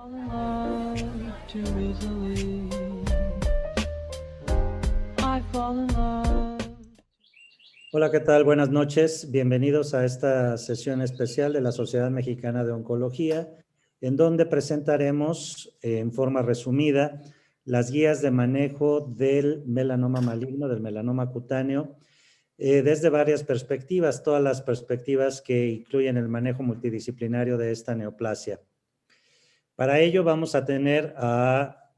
fall in love too easily. I fall in love. Hola, ¿qué tal? Buenas noches. Bienvenidos a esta sesión especial de la Sociedad Mexicana de Oncología, en donde presentaremos en forma resumida las guías de manejo del melanoma maligno, del melanoma cutáneo, desde varias perspectivas, todas las perspectivas que incluyen el manejo multidisciplinario de esta neoplasia. Para ello vamos a tener a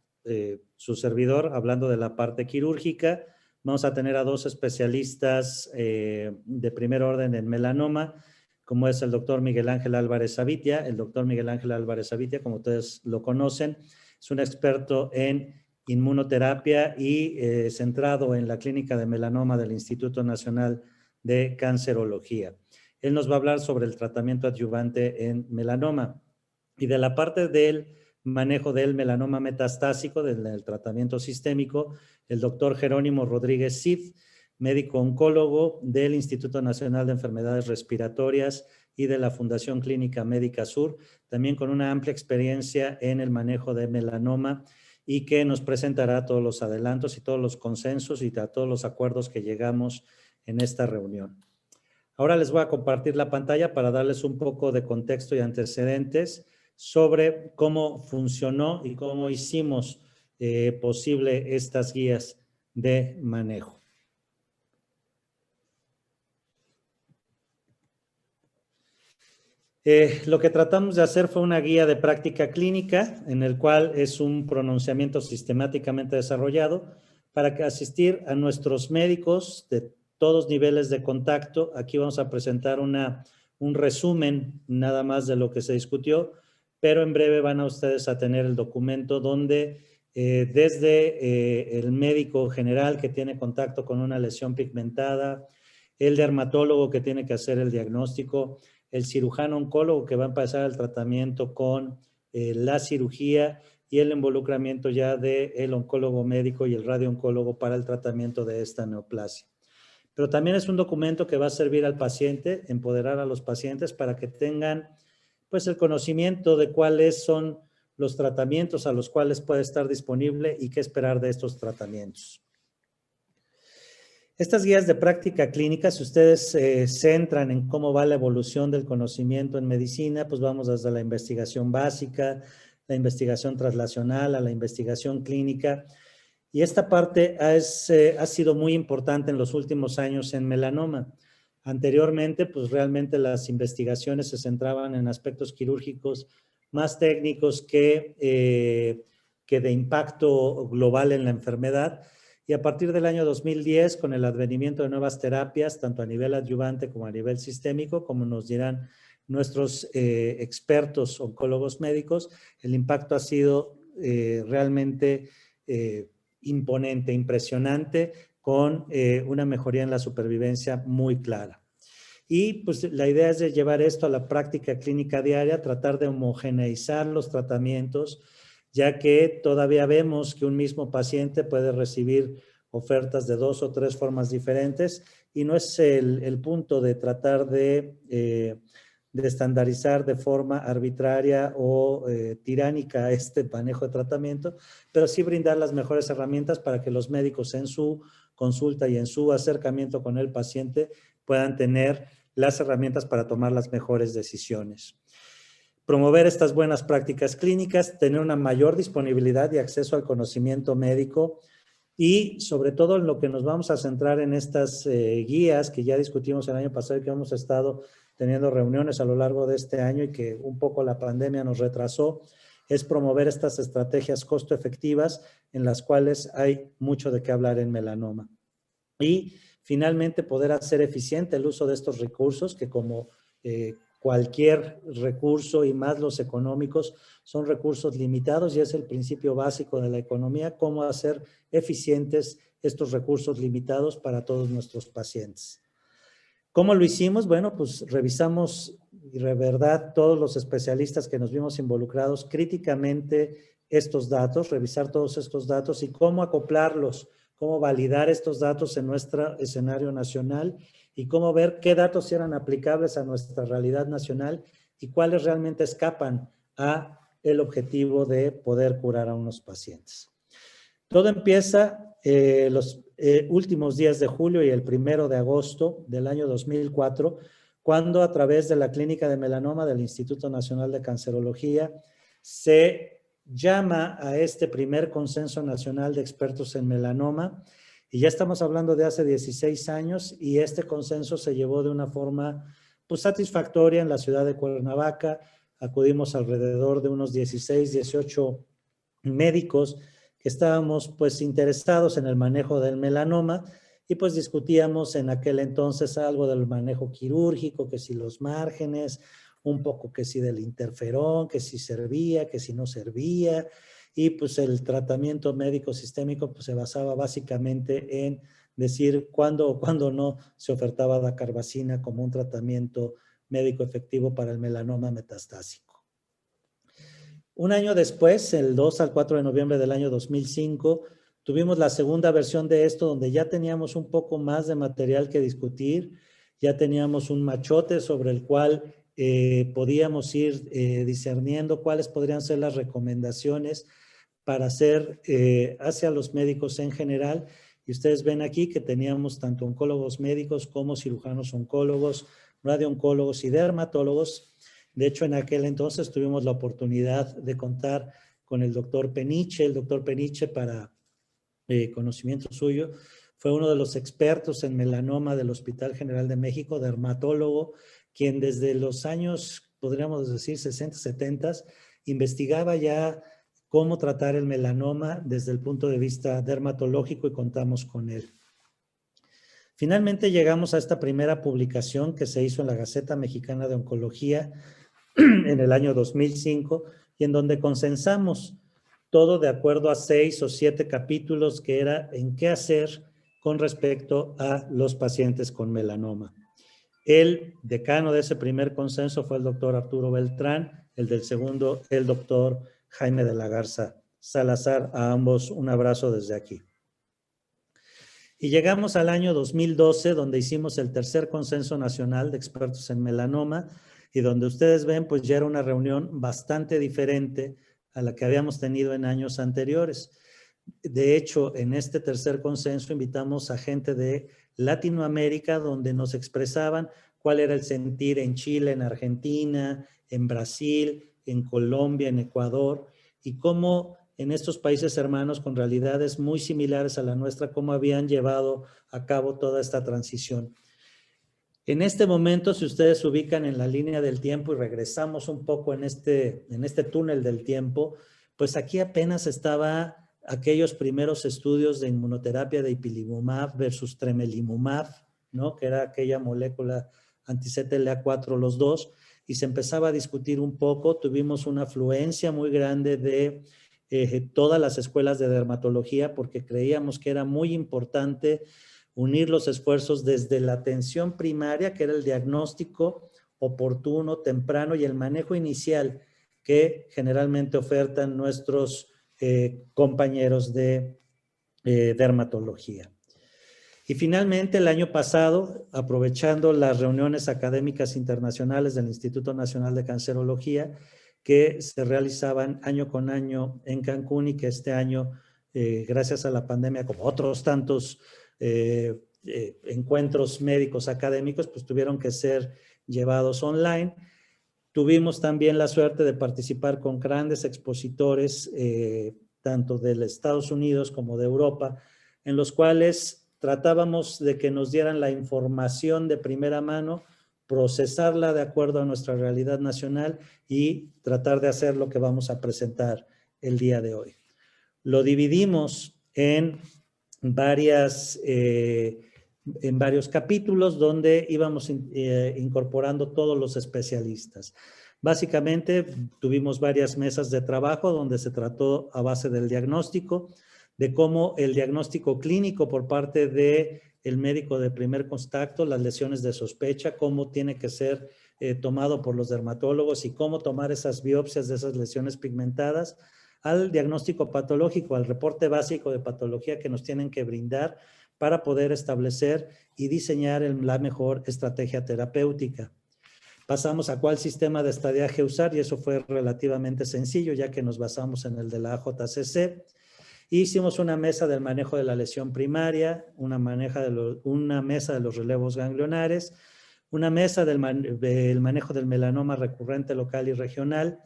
su servidor hablando de la parte quirúrgica. Vamos a tener a dos especialistas de primer orden en melanoma, como es el doctor Miguel Ángel Álvarez Avitia. El doctor Miguel Ángel Álvarez Avitia, como ustedes lo conocen, es un experto en inmunoterapia y centrado en la clínica de melanoma del Instituto Nacional de Cancerología. Él nos va a hablar sobre el tratamiento adyuvante en melanoma. Y de la parte del manejo del melanoma metastásico, del tratamiento sistémico, el doctor Jerónimo Rodríguez Cid, médico oncólogo del Instituto Nacional de Enfermedades Respiratorias y de la Fundación Clínica Médica Sur, también con una amplia experiencia en el manejo de melanoma y que nos presentará todos los adelantos y todos los consensos y todos los acuerdos que llegamos en esta reunión. Ahora les voy a compartir la pantalla para darles un poco de contexto y antecedentes sobre cómo funcionó y cómo hicimos posible estas guías de manejo. Lo que tratamos de hacer fue una guía de práctica clínica en el cual es un pronunciamiento sistemáticamente desarrollado para asistir a nuestros médicos de todos niveles de contacto. Aquí vamos a presentar un resumen nada más de lo que se discutió, pero en breve van a ustedes a tener el documento donde desde el médico general que tiene contacto con una lesión pigmentada, el dermatólogo que tiene que hacer el diagnóstico, el cirujano oncólogo que va a empezar el tratamiento con la cirugía y el involucramiento ya del oncólogo médico y el radiooncólogo para el tratamiento de esta neoplasia. Pero también es un documento que va a servir al paciente, empoderar a los pacientes para que tengan pues el conocimiento de cuáles son los tratamientos a los cuales puede estar disponible y qué esperar de estos tratamientos. Estas guías de práctica clínica, si ustedes se centran en cómo va la evolución del conocimiento en medicina, pues vamos desde la investigación básica, la investigación translacional, a la investigación clínica. Y esta parte ha sido muy importante en los últimos años en melanoma. Anteriormente, pues realmente las investigaciones se centraban en aspectos quirúrgicos más técnicos que de impacto global en la enfermedad. Y a partir del año 2010, con el advenimiento de nuevas terapias, tanto a nivel adyuvante como a nivel sistémico, como nos dirán nuestros expertos oncólogos médicos, el impacto ha sido realmente imponente, impresionante, con una mejoría en la supervivencia muy clara. Y pues la idea es de llevar esto a la práctica clínica diaria, tratar de homogeneizar los tratamientos, ya que todavía vemos que un mismo paciente puede recibir ofertas de 2 o 3 formas diferentes y no es el punto de tratar de estandarizar de forma arbitraria o tiránica este manejo de tratamiento, pero sí brindar las mejores herramientas para que los médicos en su consulta y en su acercamiento con el paciente puedan tener las herramientas para tomar las mejores decisiones. Promover estas buenas prácticas clínicas, tener una mayor disponibilidad y acceso al conocimiento médico y sobre todo en lo que nos vamos a centrar en estas guías que ya discutimos el año pasado y que hemos estado teniendo reuniones a lo largo de este año y que un poco la pandemia nos retrasó, es promover estas estrategias costo efectivas en las cuales hay mucho de qué hablar en melanoma. Y finalmente poder hacer eficiente el uso de estos recursos que como cualquier recurso y más los económicos son recursos limitados y es el principio básico de la economía, cómo hacer eficientes estos recursos limitados para todos nuestros pacientes. ¿Cómo lo hicimos? Bueno, pues revisamos y de verdad todos los especialistas que nos vimos involucrados críticamente estos datos, revisar todos estos datos y cómo acoplarlos, cómo validar estos datos en nuestro escenario nacional y cómo ver qué datos eran aplicables a nuestra realidad nacional y cuáles realmente escapan a el objetivo de poder curar a unos pacientes. Todo empieza los últimos días de julio y el 1 de agosto del año 2004, cuando a través de la Clínica de Melanoma del Instituto Nacional de Cancerología se llama a este primer Consenso Nacional de Expertos en Melanoma, y ya estamos hablando de hace 16 años, y este consenso se llevó de una forma pues satisfactoria en la ciudad de Cuernavaca. Acudimos alrededor de unos 16, 18 médicos que estábamos pues interesados en el manejo del melanoma, y pues discutíamos en aquel entonces algo del manejo quirúrgico, que si los márgenes, un poco que si del interferón, que si servía, que si no servía, y pues el tratamiento médico sistémico pues se basaba básicamente en decir cuándo o cuándo no se ofertaba dacarbazina como un tratamiento médico efectivo para el melanoma metastásico. Un año después, el 2 al 4 de noviembre del año 2005, tuvimos la segunda versión de esto, donde ya teníamos un poco más de material que discutir, ya teníamos un machote sobre el cual podíamos ir discerniendo cuáles podrían ser las recomendaciones para hacer hacia los médicos en general. Y ustedes ven aquí que teníamos tanto oncólogos médicos como cirujanos oncólogos, radiooncólogos y dermatólogos. De hecho, en aquel entonces tuvimos la oportunidad de contar con el doctor Peniche. El doctor Peniche, para conocimiento suyo, fue uno de los expertos en melanoma del Hospital General de México, dermatólogo, quien desde los años, podríamos decir, 60, 70, investigaba ya cómo tratar el melanoma desde el punto de vista dermatológico, y contamos con él. Finalmente llegamos a esta primera publicación que se hizo en la Gaceta Mexicana de Oncología en el año 2005, y en donde consensamos todo de acuerdo a 6 o 7 capítulos que era en qué hacer con respecto a los pacientes con melanoma. El decano de ese primer consenso fue el doctor Arturo Beltrán, el del segundo, el doctor Jaime de la Garza Salazar. A ambos un abrazo desde aquí. Y llegamos al año 2012, donde hicimos el tercer Consenso Nacional de Expertos en Melanoma, y donde ustedes ven, pues ya era una reunión bastante diferente a la que habíamos tenido en años anteriores. De hecho, en este tercer consenso invitamos a gente de Latinoamérica, donde nos expresaban cuál era el sentir en Chile, en Argentina, en Brasil, en Colombia, en Ecuador, y cómo en estos países hermanos con realidades muy similares a la nuestra, cómo habían llevado a cabo toda esta transición. En este momento, si ustedes se ubican en la línea del tiempo y regresamos un poco en este túnel del tiempo, pues aquí apenas estaba aquellos primeros estudios de inmunoterapia de ipilimumab versus tremelimumab, ¿no? Que era aquella molécula anti-CTLA4, los dos, y se empezaba a discutir un poco. Tuvimos una afluencia muy grande de todas las escuelas de dermatología, porque creíamos que era muy importante unir los esfuerzos desde la atención primaria, que era el diagnóstico oportuno, temprano, y el manejo inicial que generalmente ofertan nuestros compañeros de dermatología. Y finalmente, el año pasado, aprovechando las reuniones académicas internacionales del Instituto Nacional de Cancerología, que se realizaban año con año en Cancún, y que este año, gracias a la pandemia, como otros tantos encuentros médicos académicos, pues tuvieron que ser llevados online. Tuvimos también la suerte de participar con grandes expositores, tanto de los Estados Unidos como de Europa, en los cuales tratábamos de que nos dieran la información de primera mano, procesarla de acuerdo a nuestra realidad nacional y tratar de hacer lo que vamos a presentar el día de hoy. Lo dividimos en varios capítulos donde íbamos incorporando todos los especialistas. Básicamente tuvimos varias mesas de trabajo donde se trató a base del diagnóstico, de cómo el diagnóstico clínico por parte del médico de primer contacto, las lesiones de sospecha, cómo tiene que ser tomado por los dermatólogos y cómo tomar esas biopsias de esas lesiones pigmentadas, al diagnóstico patológico, al reporte básico de patología que nos tienen que brindar para poder establecer y diseñar la mejor estrategia terapéutica. pasamos a cuál sistema de estadiaje usar y eso fue relativamente sencillo ya que nos basamos en el de la AJCC. Hicimos una mesa del manejo de la lesión primaria, una mesa de los relevos ganglionares, una mesa del manejo del melanoma recurrente local y regional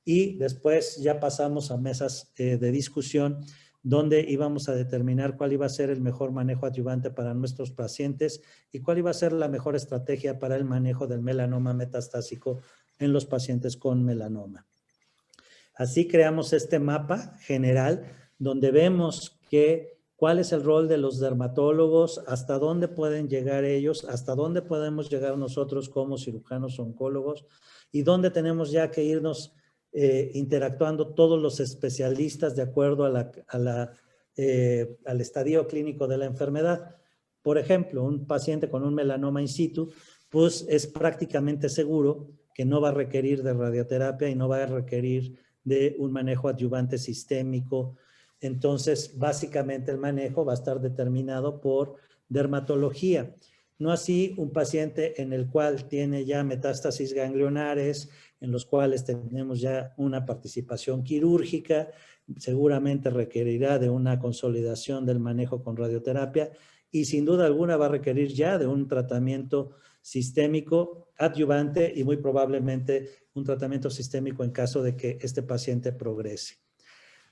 y después ya pasamos a mesas de discusión donde íbamos a determinar cuál iba a ser el mejor manejo adyuvante para nuestros pacientes y cuál iba a ser la mejor estrategia para el manejo del melanoma metastásico en los pacientes con melanoma. Así creamos este mapa general donde vemos cuál es el rol de los dermatólogos, hasta dónde pueden llegar ellos, hasta dónde podemos llegar nosotros como cirujanos oncólogos y dónde tenemos ya que irnos interactuando todos los especialistas de acuerdo al estadio clínico de la enfermedad. Por ejemplo, un paciente con un melanoma in situ, pues es prácticamente seguro que no va a requerir de radioterapia y no va a requerir de un manejo adyuvante sistémico. Entonces, básicamente el manejo va a estar determinado por dermatología. No así un paciente en el cual tiene ya metástasis ganglionares, en los cuales tenemos ya una participación quirúrgica, seguramente requerirá de una consolidación del manejo con radioterapia y sin duda alguna va a requerir ya de un tratamiento sistémico adyuvante y muy probablemente un tratamiento sistémico en caso de que este paciente progrese.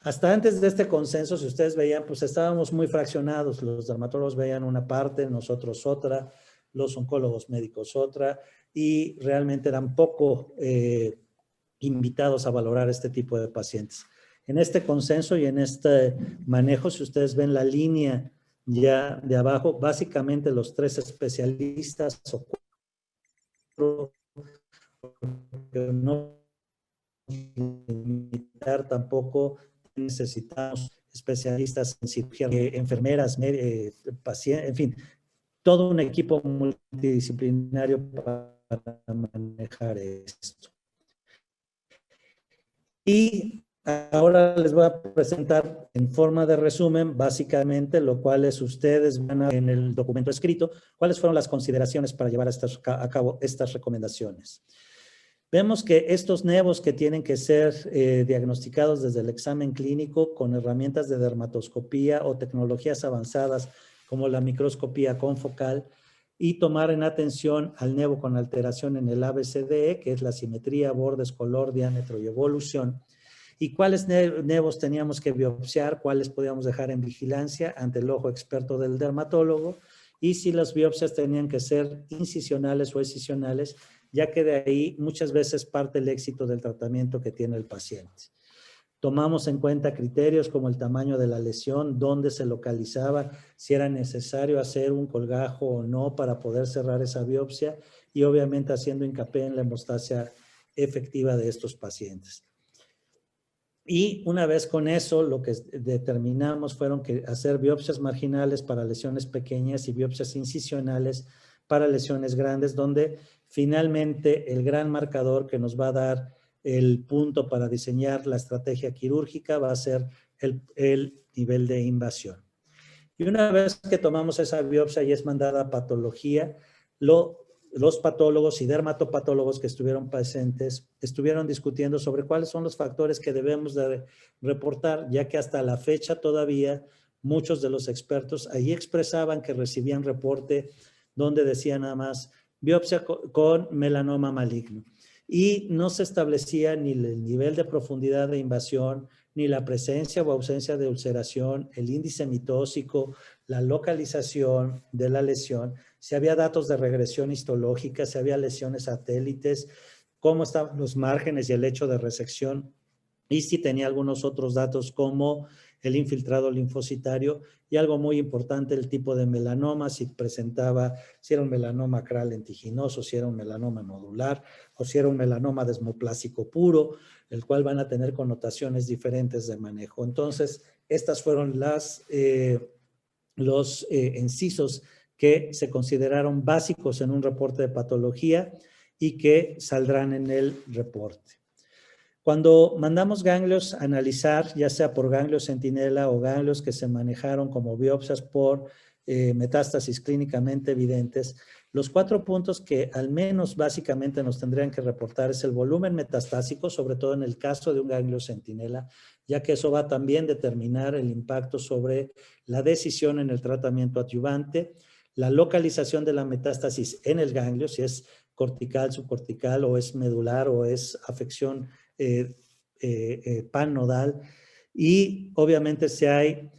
Hasta antes de este consenso, si ustedes veían, pues estábamos muy fraccionados. Los dermatólogos veían una parte, nosotros otra, los oncólogos médicos otra, y realmente eran poco invitados a valorar este tipo de pacientes. En este consenso y en este manejo, si ustedes ven la línea ya de abajo, básicamente los 3 especialistas o 4, no limitar tampoco, necesitamos especialistas en cirugía, enfermeras, pacientes, en fin, todo un equipo multidisciplinario para manejar esto. Y ahora les voy a presentar en forma de resumen, básicamente, lo cual es ustedes van a, en el documento escrito, cuáles fueron las consideraciones para llevar a cabo estas recomendaciones. Vemos que estos nevos que tienen que ser diagnosticados desde el examen clínico con herramientas de dermatoscopía o tecnologías avanzadas como la microscopía confocal y tomar en atención al nevo con alteración en el ABCDE, que es la simetría, bordes, color, diámetro y evolución. Y cuáles nevos teníamos que biopsiar, cuáles podíamos dejar en vigilancia ante el ojo experto del dermatólogo y si las biopsias tenían que ser incisionales o excisionales, ya que de ahí muchas veces parte el éxito del tratamiento que tiene el paciente. Tomamos en cuenta criterios como el tamaño de la lesión, dónde se localizaba, si era necesario hacer un colgajo o no para poder cerrar esa biopsia y obviamente haciendo hincapié en la hemostasia efectiva de estos pacientes. Y una vez con eso, lo que determinamos fueron que hacer biopsias marginales para lesiones pequeñas y biopsias incisionales para lesiones grandes, donde finalmente el gran marcador que nos va a dar el punto para diseñar la estrategia quirúrgica va a ser el nivel de invasión. Y una vez que tomamos esa biopsia y es mandada a patología, los patólogos y dermatopatólogos que estuvieron presentes estuvieron discutiendo sobre cuáles son los factores que debemos de reportar, ya que hasta la fecha todavía muchos de los expertos ahí expresaban que recibían reporte donde decía nada más biopsia con melanoma maligno. Y no se establecía ni el nivel de profundidad de invasión, ni la presencia o ausencia de ulceración, el índice mitóxico, la localización de la lesión, si había datos de regresión histológica, si había lesiones satélites, cómo estaban los márgenes y el hecho de resección, y si tenía algunos otros datos como el infiltrado linfocitario y algo muy importante, el tipo de melanoma, si presentaba, si era un melanoma acral lentiginoso, si era un melanoma nodular o si era un melanoma desmoplásico puro, el cual van a tener connotaciones diferentes de manejo. Entonces, estas fueron los incisos que se consideraron básicos en un reporte de patología y que saldrán en el reporte. Cuando mandamos ganglios a analizar, ya sea por ganglios centinela o ganglios que se manejaron como biopsias por metástasis clínicamente evidentes, Los 4 puntos que al menos básicamente nos tendrían que reportar es el volumen metastásico, sobre todo en el caso de un ganglio centinela, ya que eso va a también determinar el impacto sobre la decisión en el tratamiento adyuvante, la localización de la metástasis en el ganglio, si es cortical, subcortical, o es medular, o es afección pannodal, y obviamente si hay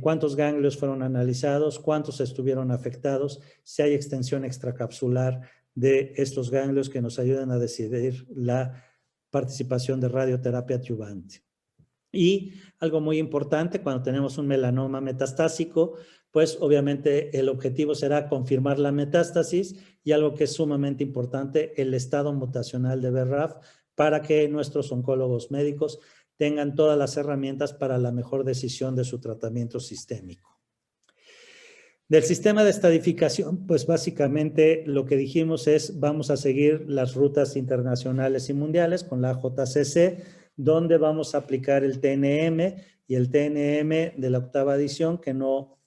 cuántos ganglios fueron analizados, cuántos estuvieron afectados, si hay extensión extracapsular de estos ganglios que nos ayudan a decidir la participación de radioterapia adyuvante. Y algo muy importante, cuando tenemos un melanoma metastásico, pues obviamente el objetivo será confirmar la metástasis, y algo que es sumamente importante, el estado mutacional de BRAF, para que nuestros oncólogos médicos tengan todas las herramientas para la mejor decisión de su tratamiento sistémico. Del sistema de estadificación, pues básicamente lo que dijimos es, vamos a seguir las rutas internacionales y mundiales con la JCC, donde vamos a aplicar el TNM, y el TNM de la 8ª edición, que no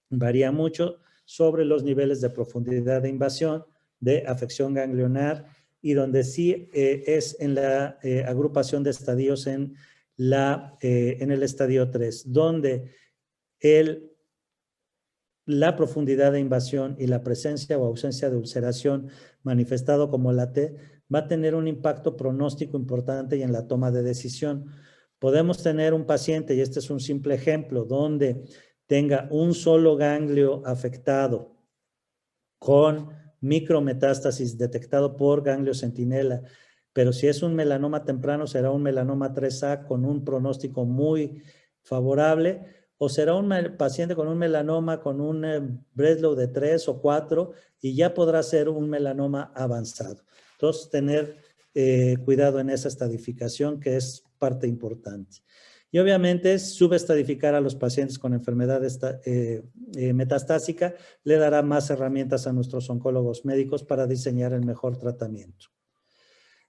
varía mucho, sobre los niveles de profundidad de invasión, de afección ganglionar, y donde sí es en la agrupación de estadios en el estadio 3, donde la profundidad de invasión y la presencia o ausencia de ulceración manifestado como la T va a tener un impacto pronóstico importante y en la toma de decisión. Podemos tener un paciente, y este es un simple ejemplo, donde tenga un solo ganglio afectado con micrometástasis detectado por ganglio centinela, pero si es un melanoma temprano será un melanoma 3A con un pronóstico muy favorable, o será un paciente con un melanoma con un Breslow de 3 o 4 y ya podrá ser un melanoma avanzado. Entonces, tener cuidado en esa estadificación, que es parte importante. Y obviamente subestadificar a los pacientes con enfermedad metastásica le dará más herramientas a nuestros oncólogos médicos para diseñar el mejor tratamiento.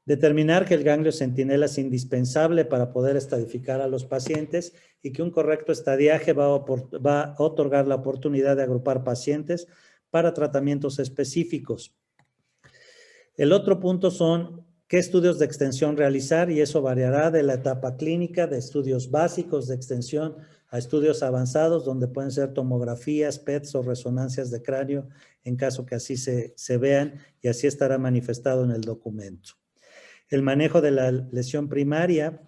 Determinar que el ganglio centinela es indispensable para poder estadificar a los pacientes y que un correcto estadiaje va a otorgar la oportunidad de agrupar pacientes para tratamientos específicos. El otro punto son qué estudios de extensión realizar, y eso variará de la etapa clínica, de estudios básicos de extensión a estudios avanzados, donde pueden ser tomografías, PETs o resonancias de cráneo, en caso que así se vean, y así estará manifestado en el documento. El manejo de la lesión primaria,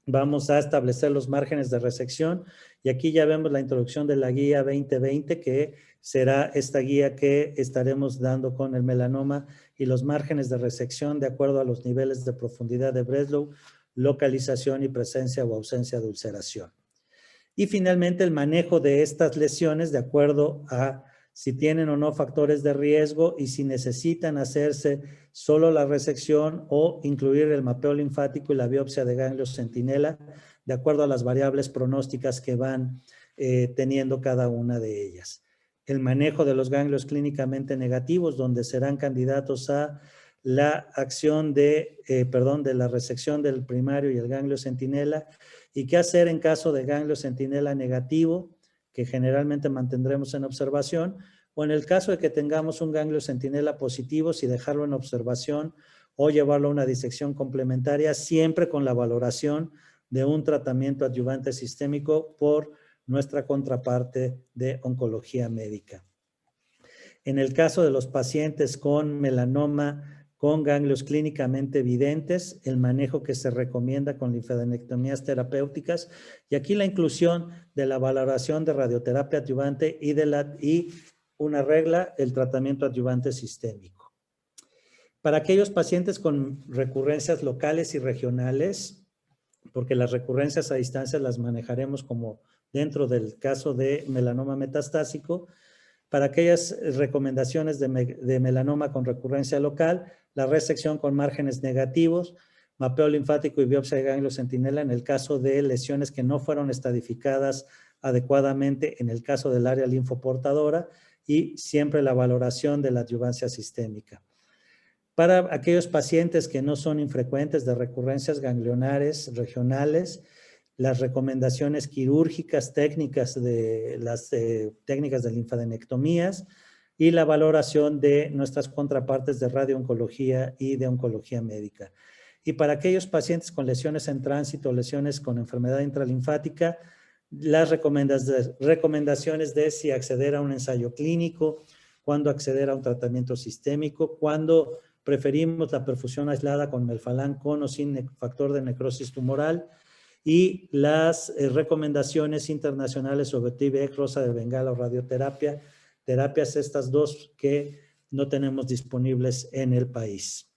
vamos a establecer los márgenes de resección, y aquí ya vemos la introducción de la guía 2020, que será esta guía que estaremos dando con el melanoma y los márgenes de resección de acuerdo a los niveles de profundidad de Breslow, localización y presencia o ausencia de ulceración. Y finalmente el manejo de estas lesiones de acuerdo a si tienen o no factores de riesgo y si necesitan hacerse solo la resección o incluir el mapeo linfático y la biopsia de ganglios centinela, de acuerdo a las variables pronósticas que van teniendo cada una de ellas. El manejo de los ganglios clínicamente negativos, donde serán candidatos a la acción de la resección del primario y el ganglio centinela, y qué hacer en caso de ganglio centinela negativo, que generalmente mantendremos en observación, o en el caso de que tengamos un ganglio centinela positivo, si dejarlo en observación o llevarlo a una disección complementaria, siempre con la valoración de un tratamiento adyuvante sistémico por nuestra contraparte de oncología médica. En el caso de los pacientes con melanoma con ganglios clínicamente evidentes, el manejo que se recomienda con linfadenectomías terapéuticas, y aquí la inclusión de la valoración de radioterapia adyuvante y una regla, el tratamiento adyuvante sistémico. Para aquellos pacientes con recurrencias locales y regionales, porque las recurrencias a distancia las manejaremos como dentro del caso de melanoma metastásico, para aquellas recomendaciones de melanoma con recurrencia local, la resección con márgenes negativos, mapeo linfático y biopsia de ganglio centinela en el caso de lesiones que no fueron estadificadas adecuadamente en el caso del área linfoportadora, y siempre la valoración de la adyuvancia sistémica. Para aquellos pacientes que no son infrecuentes de recurrencias ganglionares regionales, las recomendaciones quirúrgicas técnicas de las técnicas de linfadenectomías, y la valoración de nuestras contrapartes de radiooncología y de oncología médica. Y para aquellos pacientes con lesiones en tránsito, lesiones con enfermedad intralinfática, las recomendaciones de si acceder a un ensayo clínico, cuándo acceder a un tratamiento sistémico, cuándo preferimos la perfusión aislada con melfalán con o sin factor de necrosis tumoral, y las recomendaciones internacionales sobre TIVEC, rosa de Bengala o radioterapia, terapias estas dos que no tenemos disponibles en el país.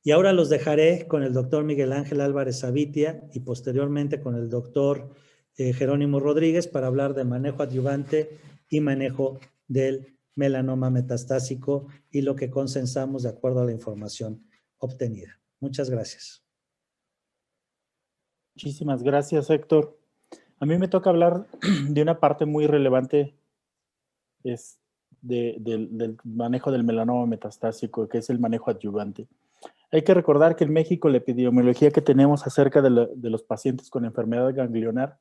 Y ahora los dejaré con el doctor Miguel Ángel Álvarez Sabitia y posteriormente con el doctor Jerónimo Rodríguez para hablar de manejo adyuvante y manejo del melanoma metastásico y lo que consensamos de acuerdo a la información obtenida. Muchas gracias. Muchísimas gracias, Héctor. A mí me toca hablar de una parte muy relevante del manejo del melanoma metastásico, que es el manejo adyuvante. Hay que recordar que en México la epidemiología que tenemos acerca de los pacientes con enfermedad ganglionar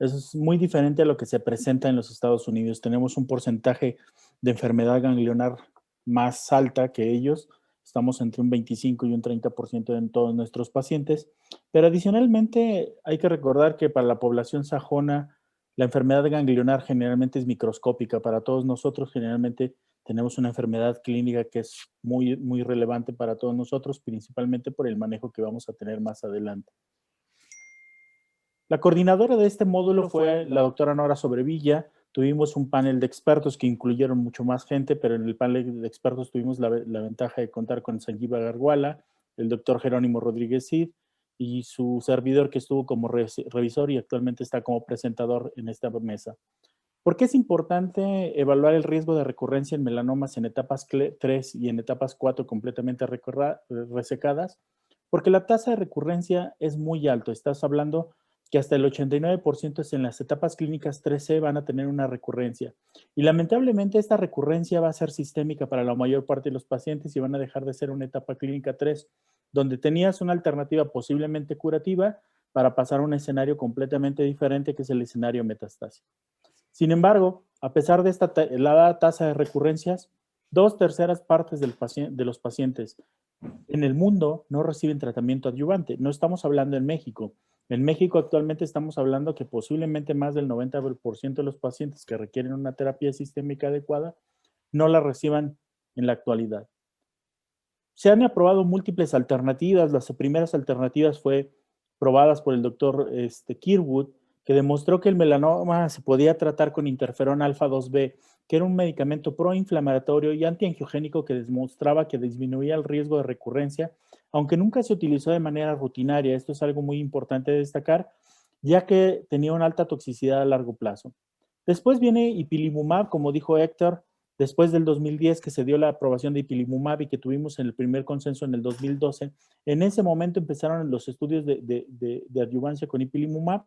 es muy diferente a lo que se presenta en los Estados Unidos. Tenemos un porcentaje de enfermedad ganglionar más alta que ellos. Estamos entre un 25 y un 30% en todos nuestros pacientes. Pero adicionalmente hay que recordar que para la población sajona la enfermedad ganglionar generalmente es microscópica. Para todos nosotros generalmente tenemos una enfermedad clínica que es muy, muy relevante para todos nosotros, principalmente por el manejo que vamos a tener más adelante. La coordinadora de este módulo fue la doctora Nora Sobrevilla. Tuvimos un panel de expertos que incluyeron mucho más gente, pero en el panel de expertos tuvimos la ventaja de contar con Sanjiva Garguala, el doctor Jerónimo Rodríguez Cid y su servidor que estuvo como revisor y actualmente está como presentador en esta mesa. ¿Por qué es importante evaluar el riesgo de recurrencia en melanomas en etapas 3 y en etapas 4 completamente resecadas? Porque la tasa de recurrencia es muy alta. Estás hablando que hasta el 89% en las etapas clínicas 3C van a tener una recurrencia. Y lamentablemente esta recurrencia va a ser sistémica para la mayor parte de los pacientes y van a dejar de ser una etapa clínica 3, donde tenías una alternativa posiblemente curativa para pasar a un escenario completamente diferente que es el escenario metastásico. Sin embargo, a pesar de esta elevada tasa de recurrencias, 2/3 partes de los pacientes en el mundo no reciben tratamiento adyuvante. No estamos hablando en México. En México actualmente estamos hablando que posiblemente más del 90% de los pacientes que requieren una terapia sistémica adecuada no la reciban en la actualidad. Se han aprobado múltiples alternativas. Las primeras alternativas fue probadas por el doctor Kirwood, que demostró que el melanoma se podía tratar con interferón alfa 2B, que era un medicamento proinflamatorio y antiangiogénico que demostraba que disminuía el riesgo de recurrencia, aunque nunca se utilizó de manera rutinaria. Esto es algo muy importante de destacar, ya que tenía una alta toxicidad a largo plazo. Después viene ipilimumab, como dijo Héctor, después del 2010 que se dio la aprobación de ipilimumab y que tuvimos en el primer consenso en el 2012. En ese momento empezaron los estudios de adyuvancia con ipilimumab,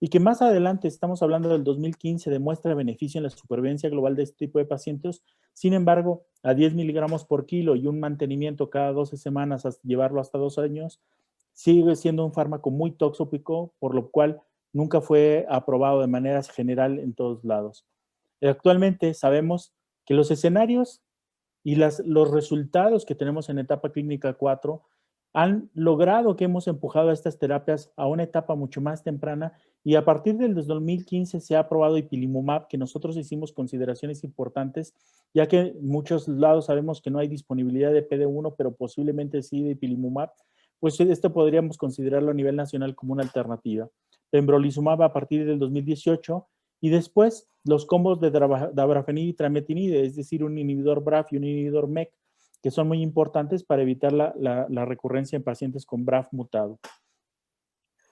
y que más adelante, estamos hablando del 2015, demuestra beneficio en la supervivencia global de este tipo de pacientes. Sin embargo, a 10 miligramos por kilo y un mantenimiento cada 12 semanas hasta llevarlo hasta 2 años, sigue siendo un fármaco muy tóxico, por lo cual nunca fue aprobado de manera general en todos lados. Actualmente sabemos que los escenarios y los resultados que tenemos en etapa clínica 4 han logrado que hemos empujado a estas terapias a una etapa mucho más temprana, y a partir del 2015 se ha aprobado ipilimumab, que nosotros hicimos consideraciones importantes, ya que en muchos lados sabemos que no hay disponibilidad de PD-1, pero posiblemente sí de ipilimumab, pues esto podríamos considerarlo a nivel nacional como una alternativa. Pembrolizumab a partir del 2018, y después los combos de dabrafenib y trametinide, es decir, un inhibidor BRAF y un inhibidor MEK, que son muy importantes para evitar la recurrencia en pacientes con BRAF mutado.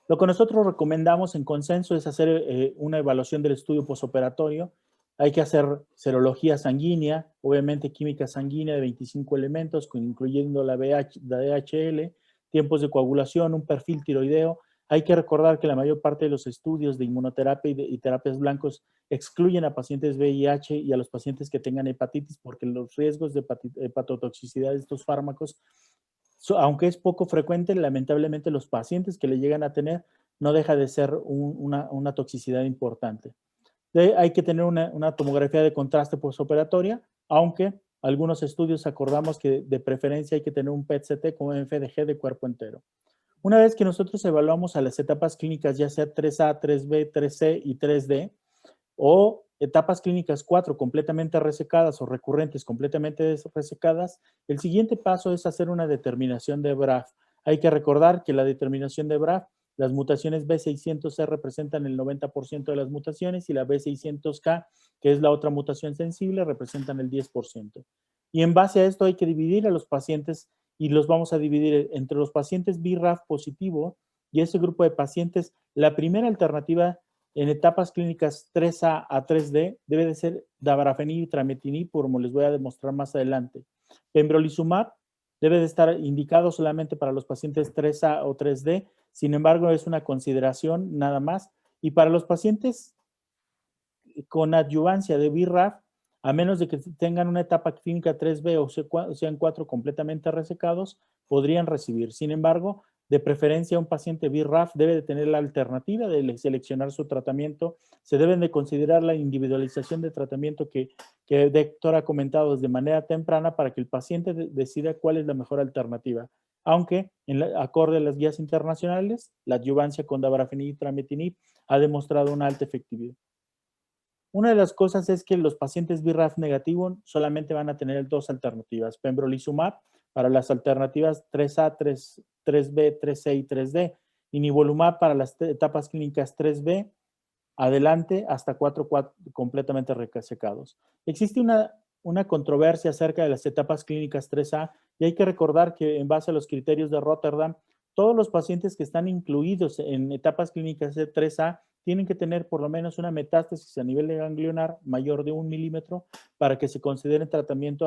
Lo que nosotros recomendamos en consenso es hacer una evaluación del estudio posoperatorio. Hay que hacer serología sanguínea, obviamente química sanguínea de 25 elementos, incluyendo la DHL, tiempos de coagulación, un perfil tiroideo. Hay que recordar que la mayor parte de los estudios de inmunoterapia y terapias blancos excluyen a pacientes VIH y a los pacientes que tengan hepatitis, porque los riesgos de hepatotoxicidad de estos fármacos, aunque es poco frecuente, lamentablemente los pacientes que le llegan a tener no deja de ser una toxicidad importante. hay que tener una tomografía de contraste postoperatoria, aunque algunos estudios acordamos que de preferencia hay que tener un PET-CT con FDG de cuerpo entero. Una vez que nosotros evaluamos a las etapas clínicas, ya sea 3A, 3B, 3C y 3D, o etapas clínicas 4 completamente resecadas o recurrentes completamente resecadas, el siguiente paso es hacer una determinación de BRAF. Hay que recordar que la determinación de BRAF, las mutaciones B600C representan el 90% de las mutaciones y la B600K, que es la otra mutación sensible, representan el 10%. Y en base a esto hay que dividir a los pacientes y los vamos a dividir entre los pacientes BRAF positivo y ese grupo de pacientes. La primera alternativa en etapas clínicas 3A a 3D debe de ser dabrafenib y trametinib, como les voy a demostrar más adelante. Pembrolizumab debe de estar indicado solamente para los pacientes 3A o 3D, sin embargo es una consideración nada más. Y para los pacientes con adyuvancia de BRAF, a menos de que tengan una etapa clínica 3B o sean 4 completamente resecados, podrían recibir. Sin embargo, de preferencia un paciente BRAF debe de tener la alternativa de seleccionar su tratamiento. Se deben de considerar la individualización de tratamiento que el doctor ha comentado desde manera temprana para que el paciente decida cuál es la mejor alternativa. Aunque, acorde a las guías internacionales, la adyuvancia con dabrafenib y trametinib ha demostrado una alta efectividad. Una de las cosas es que los pacientes BRAF negativo solamente van a tener dos alternativas, pembrolizumab para las alternativas 3A, 3B, 3C y 3D, y nivolumab para las etapas clínicas 3B, adelante hasta 4 completamente resecados. Existe una controversia acerca de las etapas clínicas 3A y hay que recordar que en base a los criterios de Rotterdam, todos los pacientes que están incluidos en etapas clínicas de 3A tienen que tener por lo menos una metástasis a nivel de ganglionar mayor de 1 milímetro para que se considere tratamiento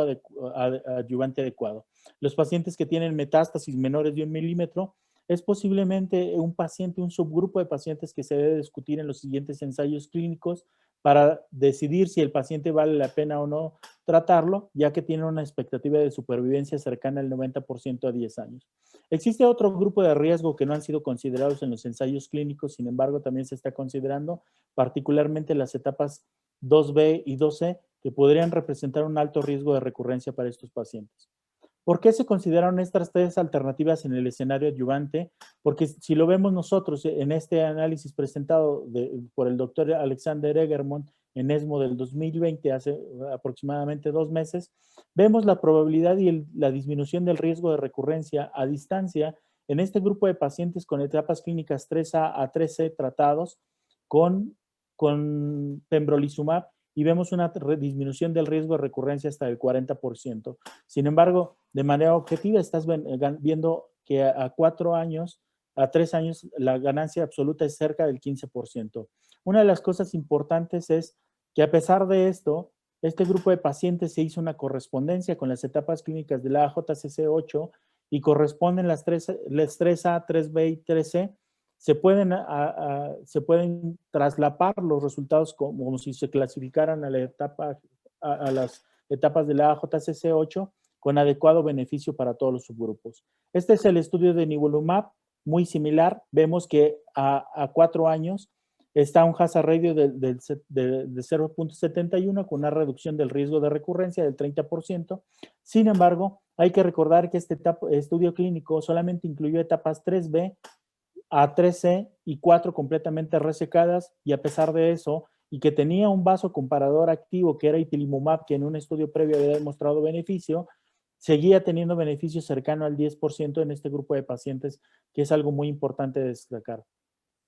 adyuvante adecuado. Los pacientes que tienen metástasis menores de 1 milímetro es posiblemente un subgrupo de pacientes que se debe discutir en los siguientes ensayos clínicos para decidir si el paciente vale la pena o no tratarlo, ya que tiene una expectativa de supervivencia cercana al 90% a 10 años. Existe otro grupo de riesgo que no han sido considerados en los ensayos clínicos, sin embargo, también se está considerando, particularmente las etapas 2B y 2C, que podrían representar un alto riesgo de recurrencia para estos pacientes. ¿Por qué se consideraron estas tres alternativas en el escenario adyuvante? Porque si lo vemos nosotros en este análisis presentado por el doctor Alexander Egermont en ESMO del 2020, hace aproximadamente 2 meses, vemos la probabilidad y la disminución del riesgo de recurrencia a distancia en este grupo de pacientes con etapas clínicas 3A a 3C tratados con pembrolizumab, y vemos una disminución del riesgo de recurrencia hasta el 40%. Sin embargo, de manera objetiva, estás viendo que a 3 años, la ganancia absoluta es cerca del 15%. Una de las cosas importantes es que a pesar de esto, este grupo de pacientes se hizo una correspondencia con las etapas clínicas de la AJCC8 y corresponden las 3A, 3B y 3C. Se pueden traslapar los resultados como si se clasificaran a las etapas de la AJCC8 con adecuado beneficio para todos los subgrupos. Este es el estudio de nivolumab, muy similar. Vemos que a 4 años está un hazard ratio de 0.71 con una reducción del riesgo de recurrencia del 30%. Sin embargo, hay que recordar que este estudio clínico solamente incluyó etapas 3B a 3C y 4 completamente resecadas, y a pesar de eso, y que tenía un vaso comparador activo que era ipilimumab, que en un estudio previo había demostrado beneficio, seguía teniendo beneficio cercano al 10% en este grupo de pacientes, que es algo muy importante de destacar.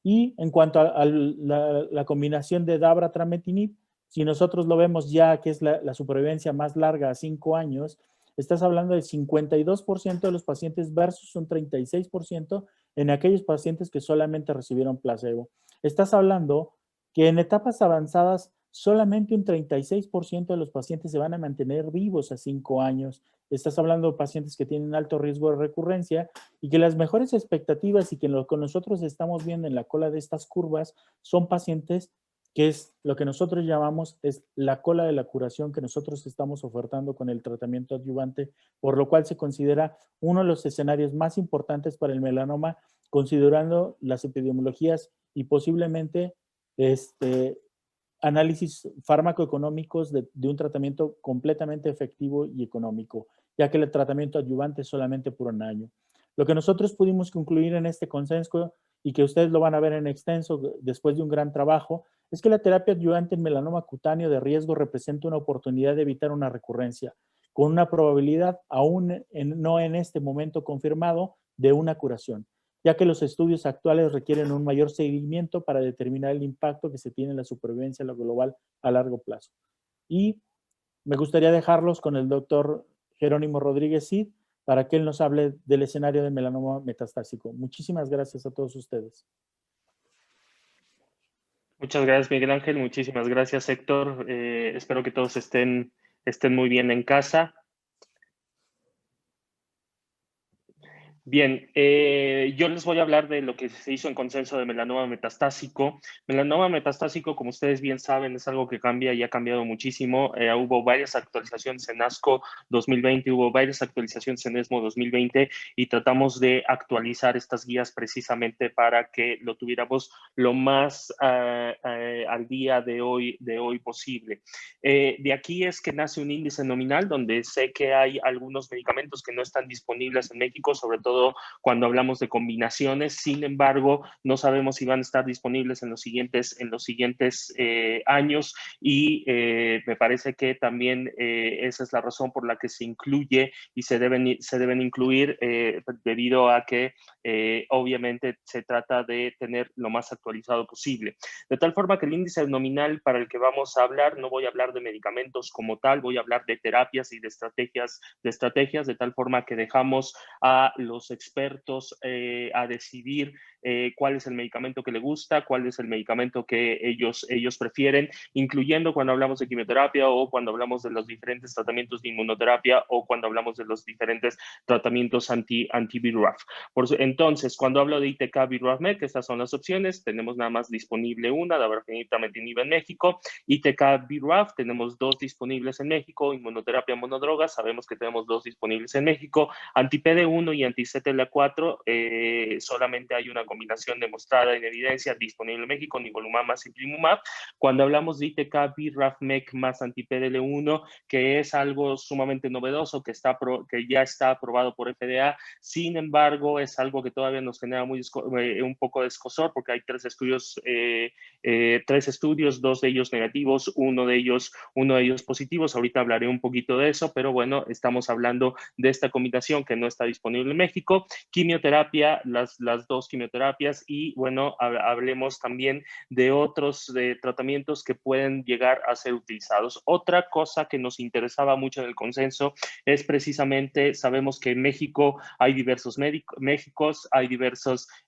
Y en cuanto a la combinación de dabra-trametinib, si nosotros lo vemos ya que es la supervivencia más larga a 5 años, estás hablando del 52% de los pacientes versus un 36% en aquellos pacientes que solamente recibieron placebo. Estás hablando que en etapas avanzadas solamente un 36% de los pacientes se van a mantener vivos a 5 años. Estás hablando de pacientes que tienen alto riesgo de recurrencia y que las mejores expectativas y que lo que nosotros estamos viendo en la cola de estas curvas son pacientes que es lo que nosotros llamamos es la cola de la curación que nosotros estamos ofertando con el tratamiento adyuvante, por lo cual se considera uno de los escenarios más importantes para el melanoma, considerando las epidemiologías y posiblemente análisis fármacoeconómicos de un tratamiento completamente efectivo y económico, ya que el tratamiento adyuvante es solamente por un año. Lo que nosotros pudimos concluir en este consenso, y que ustedes lo van a ver en extenso después de un gran trabajo, es que la terapia adyuvante en melanoma cutáneo de riesgo representa una oportunidad de evitar una recurrencia, con una probabilidad, aún no en este momento confirmado, de una curación, ya que los estudios actuales requieren un mayor seguimiento para determinar el impacto que se tiene en la supervivencia global a largo plazo. Y me gustaría dejarlos con el doctor Jerónimo Rodríguez Cid para que él nos hable del escenario de melanoma metastásico. Muchísimas gracias a todos ustedes. Muchas gracias, Miguel Ángel. Muchísimas gracias, Héctor. Espero que todos estén muy bien en casa. Bien, yo les voy a hablar de lo que se hizo en consenso de melanoma metastásico. Melanoma metastásico, como ustedes bien saben, es algo que cambia y ha cambiado muchísimo. Hubo varias actualizaciones en ASCO 2020, hubo varias actualizaciones en ESMO 2020 y tratamos de actualizar estas guías precisamente para que lo tuviéramos lo más al día de hoy posible. De aquí es que nace un índice nominal donde sé que hay algunos medicamentos que no están disponibles en México, sobre todo cuando hablamos de combinaciones. Sin embargo, no sabemos si van a estar disponibles en los siguientes años y me parece que también esa es la razón por la que se incluye y se deben incluir debido a que obviamente se trata de tener lo más actualizado posible. De tal forma que el índice nominal para el que vamos a hablar, no voy a hablar de medicamentos como tal, voy a hablar de terapias y de estrategias, de tal forma que dejamos a los expertos a decidir cuál es el medicamento que le gusta, cuál es el medicamento que ellos prefieren, incluyendo cuando hablamos de quimioterapia o cuando hablamos de los diferentes tratamientos de inmunoterapia o cuando hablamos de los diferentes tratamientos anti-BRAF. Entonces, cuando hablo de ITK BRAF-MEK, estas son las opciones. Tenemos nada más disponible una, dabrafenib trametinib en México. ITK BRAF, tenemos 2 disponibles en México. Inmunoterapia monodrogas, sabemos que tenemos 2 disponibles en México. Anti-PD1 y anti-CTLA4, solamente hay una combinación demostrada en evidencia disponible en México, nivolumab más ipilimumab. Cuando hablamos de ITK BRAF-MEK más anti-PDL1, que es algo sumamente novedoso, que ya está aprobado por FDA, sin embargo, es algo que todavía nos genera un poco de escozor, porque hay 3 estudios, 2 de ellos negativos, uno de ellos positivos. Ahorita hablaré un poquito de eso, pero bueno, estamos hablando de esta combinación que no está disponible en México. Quimioterapia, las 2 quimioterapias y bueno, hablemos también de otros tratamientos que pueden llegar a ser utilizados. Otra cosa que nos interesaba mucho en el consenso es precisamente, sabemos que en México hay diversos Méxicos,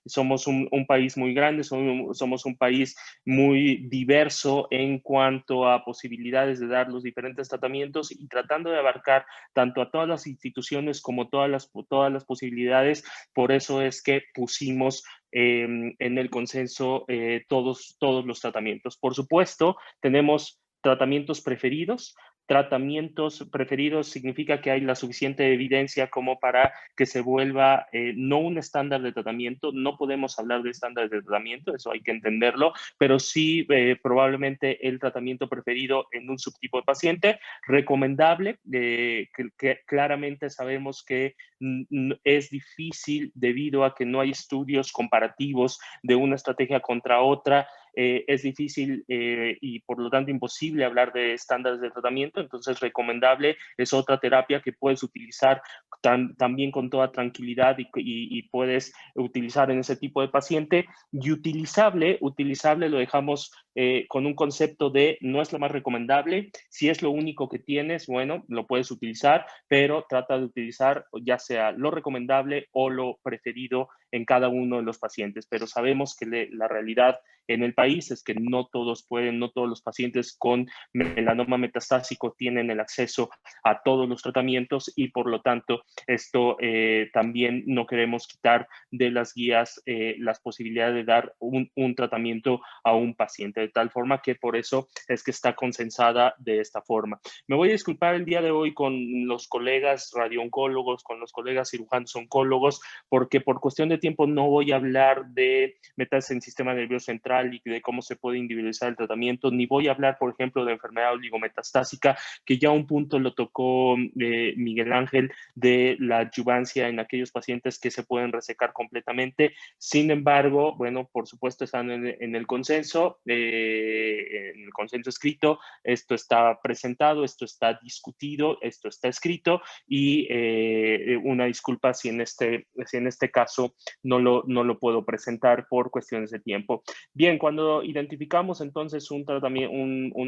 somos un país muy grande, somos un país muy diverso en cuanto a posibilidades de dar los diferentes tratamientos y tratando de abarcar tanto a todas las instituciones como todas las posibilidades. Por eso es que pusimos en el consenso todos los tratamientos. Por supuesto, tenemos tratamientos preferidos. Tratamientos preferidos significa que hay la suficiente evidencia como para que se vuelva no un estándar de tratamiento. No podemos hablar de estándares de tratamiento, eso hay que entenderlo, pero sí probablemente el tratamiento preferido en un subtipo de paciente. Recomendable, que claramente sabemos que es difícil debido a que no hay estudios comparativos de una estrategia contra otra. Es difícil y por lo tanto imposible hablar de estándares de tratamiento. Entonces, recomendable es otra terapia que puedes utilizar también con toda tranquilidad y puedes utilizar en ese tipo de paciente. Y utilizable lo dejamos con un concepto de no es lo más recomendable. Si es lo único que tienes, bueno, lo puedes utilizar, pero trata de utilizar ya sea lo recomendable o lo preferido en cada uno de los pacientes. Pero sabemos que la realidad en el país es que no todos los pacientes con melanoma metastásico tienen el acceso a todos los tratamientos y por lo tanto esto también no queremos quitar de las guías las posibilidades de dar un tratamiento a un paciente. de tal forma que por eso es que está consensada de esta forma. Me voy a disculpar el día de hoy con los colegas radiooncólogos, con los colegas cirujanos oncólogos, porque por cuestión de tiempo no voy a hablar de metástasis en sistema nervioso central y de cómo se puede individualizar el tratamiento, ni voy a hablar, por ejemplo, de enfermedad oligometastásica, que ya un punto lo tocó Miguel Ángel, de la adyuvancia en aquellos pacientes que se pueden resecar completamente. Sin embargo, bueno, por supuesto están en el consenso escrito, esto está presentado, esto está discutido, esto está escrito y una disculpa si en este caso no lo puedo presentar por cuestiones de tiempo. Bien, cuando identificamos entonces un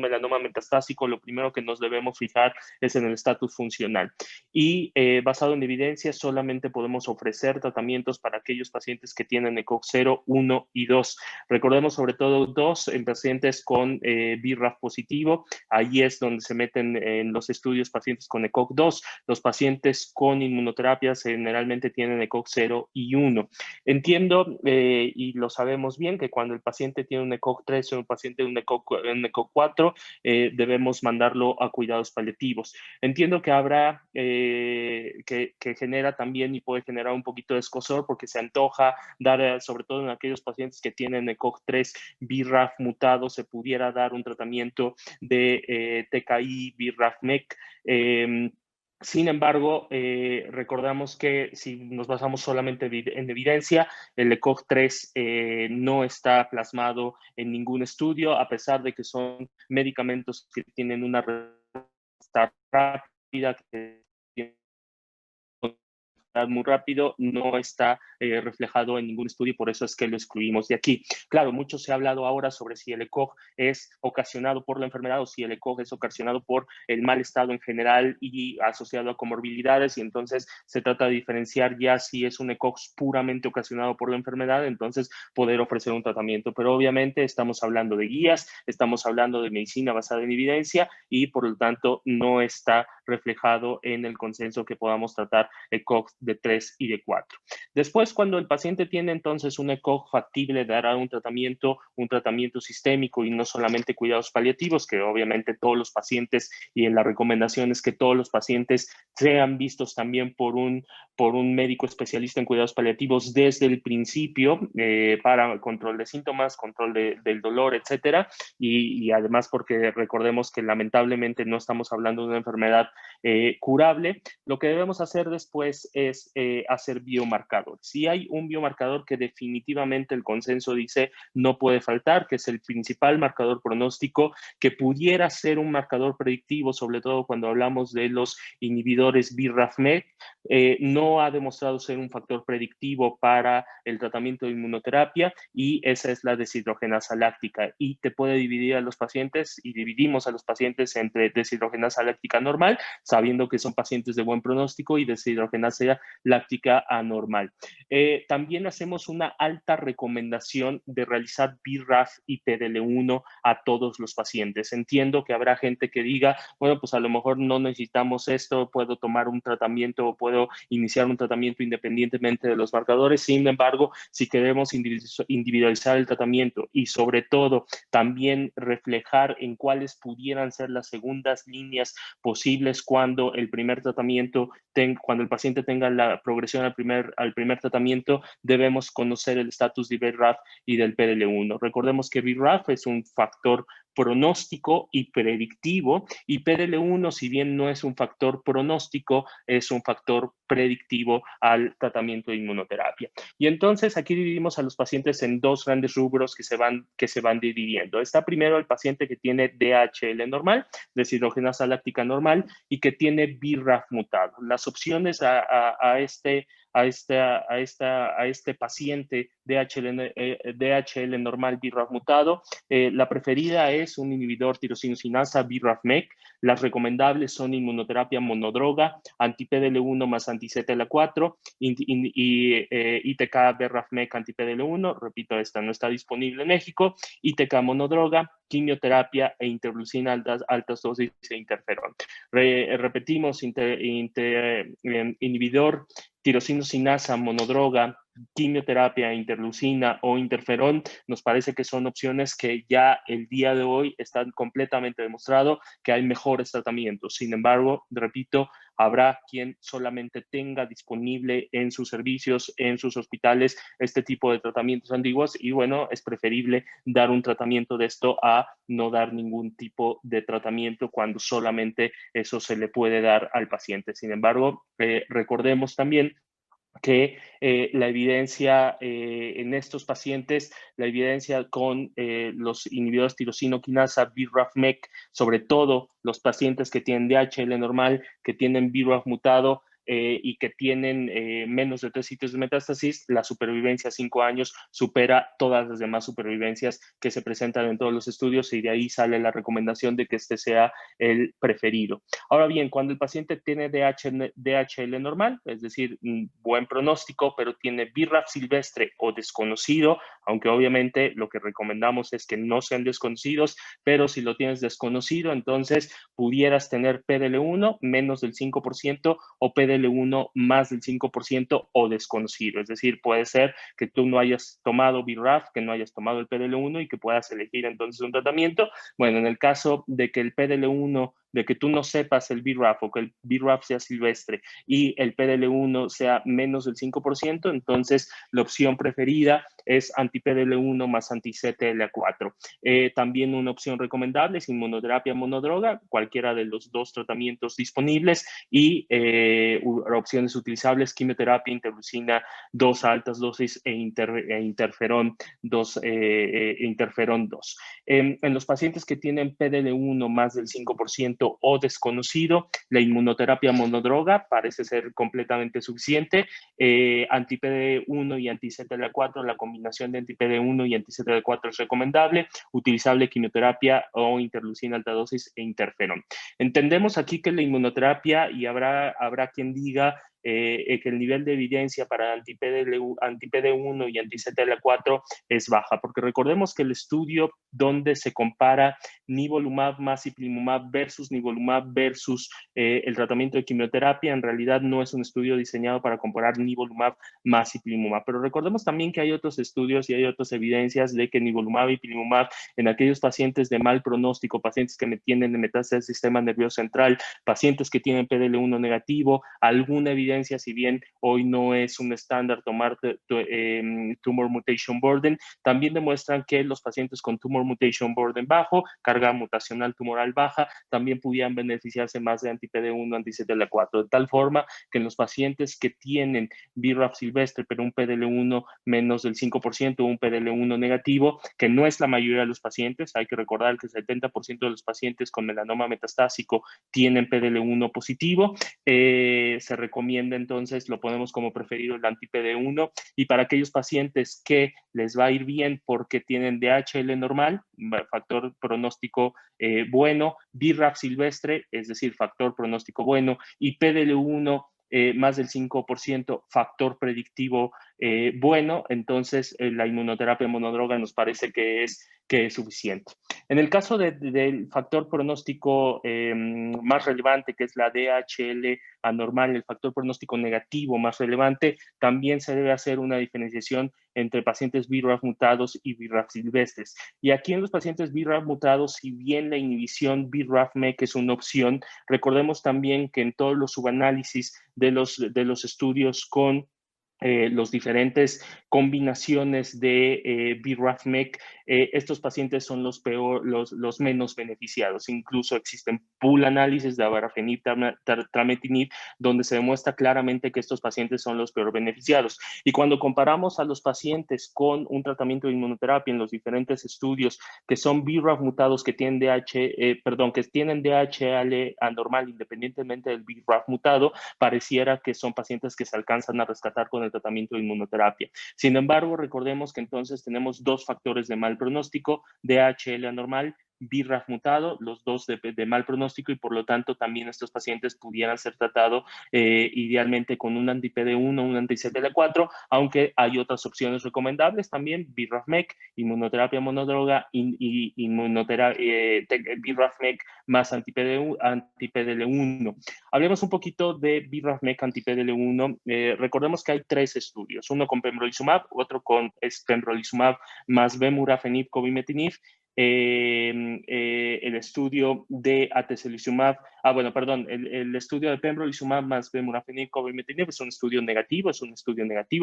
melanoma metastásico, lo primero que nos debemos fijar es en el estatus funcional y basado en evidencia solamente podemos ofrecer tratamientos para aquellos pacientes que tienen ECOG 0, 1 y 2. Recordemos sobre todo 2 en pacientes con BRAF positivo. Ahí es donde se meten en los estudios pacientes con ECOG 2. Los pacientes con inmunoterapias generalmente tienen ECOG 0 y 1. Entiendo y lo sabemos bien que cuando el paciente tiene un ECOG 3 o un paciente un ECOG 4, debemos mandarlo a cuidados paliativos. Entiendo que habrá que genera también y puede generar un poquito de escozor porque se antoja dar, sobre todo en aquellos pacientes que tienen ECOG 3 BRAF mutado, se pudiera dar un tratamiento de TKI BRAF-MEK. Sin embargo, recordamos que si nos basamos solamente en evidencia, el ECOG 3 no está plasmado en ningún estudio, a pesar de que son medicamentos que tienen una respuesta rápida, que muy rápido, no está reflejado en ningún estudio y por eso es que lo excluimos de aquí. Claro, mucho se ha hablado ahora sobre si el ECOG es ocasionado por la enfermedad o si el ECOG es ocasionado por el mal estado en general y asociado a comorbilidades, y entonces se trata de diferenciar ya si es un ECOG puramente ocasionado por la enfermedad, entonces poder ofrecer un tratamiento. Pero obviamente estamos hablando de guías, estamos hablando de medicina basada en evidencia y por lo tanto no está reflejado en el consenso que podamos tratar ECOG de 3 y de 4. Después, cuando el paciente tiene entonces un ECOG factible, dará un tratamiento sistémico y no solamente cuidados paliativos, que obviamente todos los pacientes y en la recomendación es que todos los pacientes sean vistos también por un médico especialista en cuidados paliativos desde el principio para control de síntomas, control del dolor, etcétera, y además porque recordemos que lamentablemente no estamos hablando de una enfermedad curable. Lo que debemos hacer después es hacer biomarcadores. Si hay un biomarcador que definitivamente el consenso dice no puede faltar, que es el principal marcador pronóstico, que pudiera ser un marcador predictivo, sobre todo cuando hablamos de los inhibidores BRAF-MEK, no ha demostrado ser un factor predictivo para el tratamiento de inmunoterapia y esa es la deshidrogenasa láctica y te puede dividir a los pacientes y dividimos a los pacientes entre deshidrogenasa láctica normal, sabiendo que son pacientes de buen pronóstico y deshidrogenasa láctica anormal. También hacemos una alta recomendación de realizar BRAF y PDL1 a todos los pacientes. Entiendo que habrá gente que diga, bueno, pues a lo mejor no necesitamos esto, puedo tomar un tratamiento o puedo iniciar un tratamiento independientemente de los marcadores. Sin embargo, si queremos individualizar el tratamiento y sobre todo también reflejar en cuáles pudieran ser las segundas líneas posibles cuando el primer tratamiento, cuando el paciente tenga la progresión al primer tratamiento, debemos conocer el estatus de BRAF y del PDL1. Recordemos que BRAF es un factor pronóstico y predictivo y PDL1, si bien no es un factor pronóstico, es un factor predictivo al tratamiento de inmunoterapia. Y entonces aquí dividimos a los pacientes en dos grandes rubros que se van dividiendo. Está primero el paciente que tiene DHL normal, deshidrogenasa láctica normal, y que tiene BRAF mutado. Las opciones a este paciente DHL normal BRAF mutado, la preferida es un inhibidor tirosinusinasa BRAF-MEK. Las recomendables son inmunoterapia monodroga, anti-PDL1 más anti-CTLA4 y ITK BRAF-MEK anti-PDL1. Repito, esta no está disponible en México. ITK monodroga, quimioterapia e interleucina altas dosis de interferón. Repetimos, inhibidor tirosinusinasa monodroga quimioterapia, interleucina o interferón, nos parece que son opciones que ya el día de hoy están completamente demostrado que hay mejores tratamientos. Sin embargo, repito, habrá quien solamente tenga disponible en sus servicios, en sus hospitales, este tipo de tratamientos antiguos y bueno, es preferible dar un tratamiento de esto a no dar ningún tipo de tratamiento cuando solamente eso se le puede dar al paciente. Sin embargo, recordemos también que la evidencia en estos pacientes, la evidencia con los inhibidores tirosina quinasa, BRAF/MEK, sobre todo los pacientes que tienen DHL normal, que tienen BRAF mutado, y que tienen menos de 3 sitios de metástasis, la supervivencia a 5 años supera todas las demás supervivencias que se presentan en todos los estudios y de ahí sale la recomendación de que este sea el preferido. Ahora bien, cuando el paciente tiene DHL normal, es decir, buen pronóstico, pero tiene BRAF silvestre o desconocido, aunque obviamente lo que recomendamos es que no sean desconocidos, pero si lo tienes desconocido, entonces pudieras tener PDL1 menos del 5% o PDL1 más del 5% o desconocido. Es decir, puede ser que tú no hayas tomado BRAF, que no hayas tomado el PDL1 y que puedas elegir entonces un tratamiento. Bueno, en el caso de que el PDL1, de que tú no sepas el BRAF o que el BRAF sea silvestre y el PDL1 sea menos del 5%, entonces la opción preferida es anti-PDL1 más anti-CTLA4. También una opción recomendable es inmunoterapia monodroga, cualquiera de los dos tratamientos disponibles y opciones utilizables, quimioterapia, interleucina 2 a altas dosis e interferón 2. En los pacientes que tienen PDL1 más del 5% o desconocido, la inmunoterapia monodroga parece ser completamente suficiente. Anti-PD1 y anti-CTLA4, la combinación de anti-PD1 y anti-CTLA4 es recomendable, utilizable quimioterapia o interleucina alta dosis e interferón. Entendemos aquí que la inmunoterapia, y habrá quien diga que el nivel de evidencia para anti-PD1 y anti-CTLA4 es baja, porque recordemos que el estudio donde se compara nivolumab más ipilimumab versus nivolumab versus el tratamiento de quimioterapia, en realidad no es un estudio diseñado para comparar nivolumab más ipilimumab, pero recordemos también que hay otros estudios y hay otras evidencias de que nivolumab y ipilimumab en aquellos pacientes de mal pronóstico, pacientes que tienen metástasis del sistema nervioso central, pacientes que tienen PDL1 negativo, alguna evidencia, si bien hoy no es un estándar tomar tumor mutation burden, también demuestran que los pacientes con tumor mutation burden bajo, carga mutacional tumoral baja, también pudieran beneficiarse más de anti-PD1, anti-CTLA4, de tal forma que en los pacientes que tienen BRAF silvestre, pero un PDL1 menos del 5%, un PDL1 negativo, que no es la mayoría de los pacientes, hay que recordar que el 70% de los pacientes con melanoma metastásico tienen PDL1 positivo, se recomienda entonces, lo ponemos como preferido el anti-PD1, y para aquellos pacientes que les va a ir bien porque tienen DHL normal, factor pronóstico bueno, BRAF silvestre, es decir, factor pronóstico bueno, y PDL1 más del 5%, factor predictivo bueno, entonces la inmunoterapia monodroga nos parece que es suficiente. En el caso del factor pronóstico más relevante, que es la DHL anormal, el factor pronóstico negativo más relevante, también se debe hacer una diferenciación entre pacientes BRAF mutados y BRAF silvestres. Y aquí en los pacientes BRAF mutados, si bien la inhibición BRAF/MEK es una opción, recordemos también que en todos los subanálisis de los estudios con los diferentes combinaciones de BRAF/MEK, estos pacientes son los menos beneficiados. Incluso existen pool análisis de abarafenib, trametinib, donde se demuestra claramente que estos pacientes son los peor beneficiados. Y cuando comparamos a los pacientes con un tratamiento de inmunoterapia en los diferentes estudios que son BRAF mutados que tienen DHL anormal independientemente del BRAF mutado, pareciera que son pacientes que se alcanzan a rescatar con el tratamiento de inmunoterapia. Sin embargo, recordemos que entonces tenemos dos factores de mal pronóstico, DHL anormal, BRAF mutado, los dos de mal pronóstico, y por lo tanto también estos pacientes pudieran ser tratados idealmente con un anti-PD1, un anti-CTLA4, aunque hay otras opciones recomendables también, BRAF-MEK, inmunoterapia monodroga, BRAF-MEK más anti-PDL1. Hablemos un poquito de BRAF-MEK anti-PDL1. Recordemos que hay 3 estudios, uno con pembrolizumab, otro con pembrolizumab más bemurafenib cobimetinib. El estudio de atezolizumab, el estudio de pembrolizumab más bemurafenib cobimetinib es un estudio negativo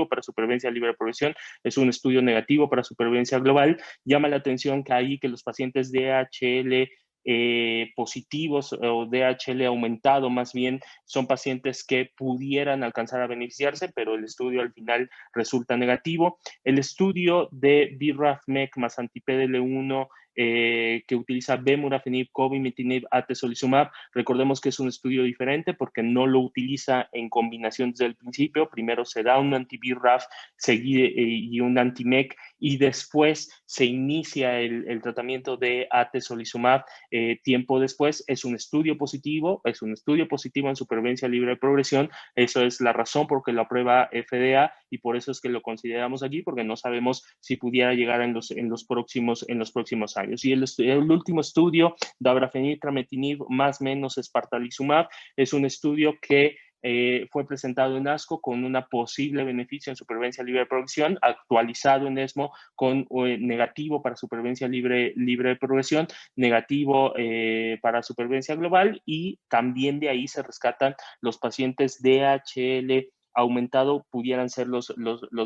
para supervivencia libre de progresión, es un estudio negativo para supervivencia global. Llama la atención que ahí que los pacientes DHL positivos o DHL aumentado más bien son pacientes que pudieran alcanzar a beneficiarse, pero el estudio al final resulta negativo. El estudio de BRAF-MEK más anti-PDL1 que utiliza bemurafenib, cobimetinib, atezolizumab. Recordemos que es un estudio diferente porque no lo utiliza en combinación desde el principio. Primero se da un anti-BRAF y un anti-MEK y después se inicia el tratamiento de atezolizumab. Tiempo después es un estudio positivo en supervivencia libre de progresión. Eso es la razón por que lo aprueba FDA y por eso es que lo consideramos aquí, porque no sabemos si pudiera llegar en los próximos años. Y el último estudio, dabrafenib, trametinib más menos espartalizumab, es un estudio que fue presentado en ASCO con una posible beneficio en supervivencia libre de progresión, actualizado en ESMO con negativo para supervivencia libre de progresión, negativo para supervivencia global, y también de ahí se rescatan los pacientes DHL aumentado pudieran ser los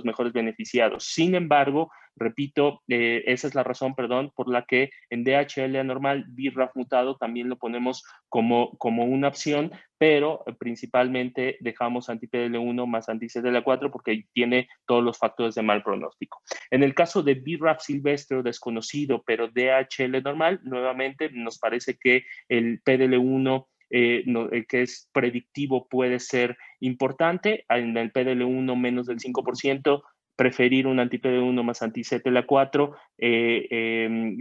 mejores beneficiados. Sin embargo, repito, esa es la razón, por la que en DHL anormal, BRAF mutado también lo ponemos como una opción, pero principalmente dejamos anti-PDL1 más anti-CTLA4 porque tiene todos los factores de mal pronóstico. En el caso de BRAF silvestre o desconocido, pero DHL normal, nuevamente nos parece que el PDL1 que es predictivo puede ser importante. En el PDL1 menos del 5%, preferir un anti-PD1 más anti-CTLA4,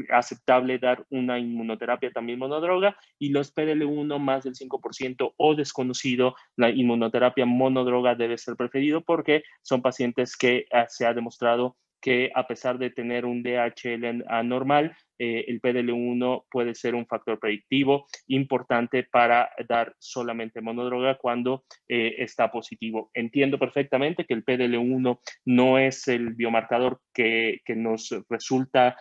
aceptable dar una inmunoterapia también monodroga, y los PDL1 más del 5% o desconocido, la inmunoterapia monodroga debe ser preferido porque son pacientes que se ha demostrado que a pesar de tener un DHL anormal, el PDL1 puede ser un factor predictivo importante para dar solamente monodroga cuando está positivo. Entiendo perfectamente que el PDL1 no es el biomarcador que nos resulta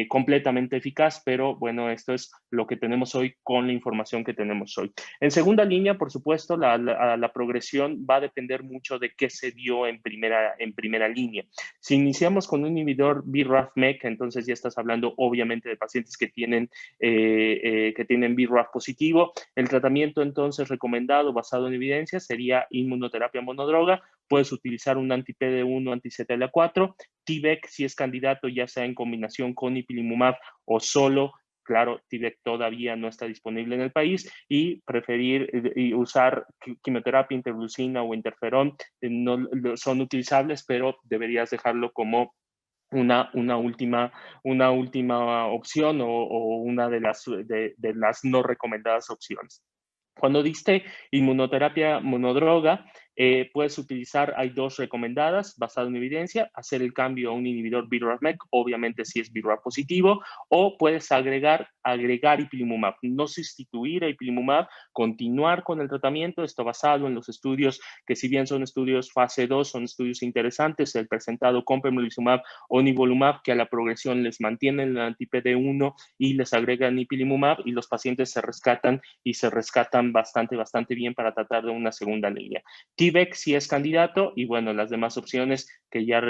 completamente eficaz, pero bueno, esto es lo que tenemos hoy con la información que tenemos hoy. En segunda línea, por supuesto, la progresión va a depender mucho de qué se dio en primera línea. Si iniciamos con un inhibidor BRAF-MEK, entonces ya estás hablando obviamente de pacientes que tienen BRAF positivo. El tratamiento entonces recomendado basado en evidencia sería inmunoterapia monodroga. Puedes utilizar un anti-PD1, anti-CTLA4, T-VEC si es candidato, ya sea en combinación con ipilimumab o solo. Claro, T-VEC todavía no está disponible en el país, y preferir usar quimioterapia, interleucina o interferón. No son utilizables, pero deberías dejarlo como una última opción o una de las no recomendadas opciones. Cuando diste inmunoterapia monodroga, puedes utilizar, hay 2 recomendadas basado en evidencia, hacer el cambio a un inhibidor BRAF-MEK, obviamente si es BRAF positivo, o puedes agregar ipilimumab, no sustituir a ipilimumab, continuar con el tratamiento. Esto basado en los estudios que, si bien son estudios fase 2, son estudios interesantes, el presentado con pembrolizumab o nivolumab, que a la progresión les mantienen el anti-PD1 y les agregan ipilimumab, y los pacientes se rescatan bastante bien para tratar de una segunda línea. T-VEC sí es candidato, y bueno, las demás opciones que ya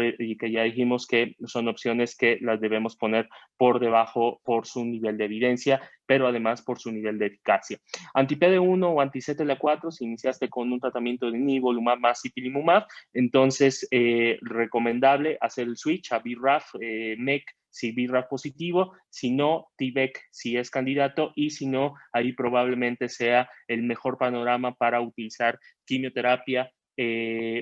dijimos que son opciones que las debemos poner por debajo por su nivel de evidencia, pero además por su nivel de eficacia. Anti-PD1 o anti-CTLA4, si iniciaste con un tratamiento de nivolumab más ipilimumab, entonces recomendable hacer el switch a BRAF-MEK si BRAF positivo, si no, T-VEC si es candidato, y si no, ahí probablemente sea el mejor panorama para utilizar quimioterapia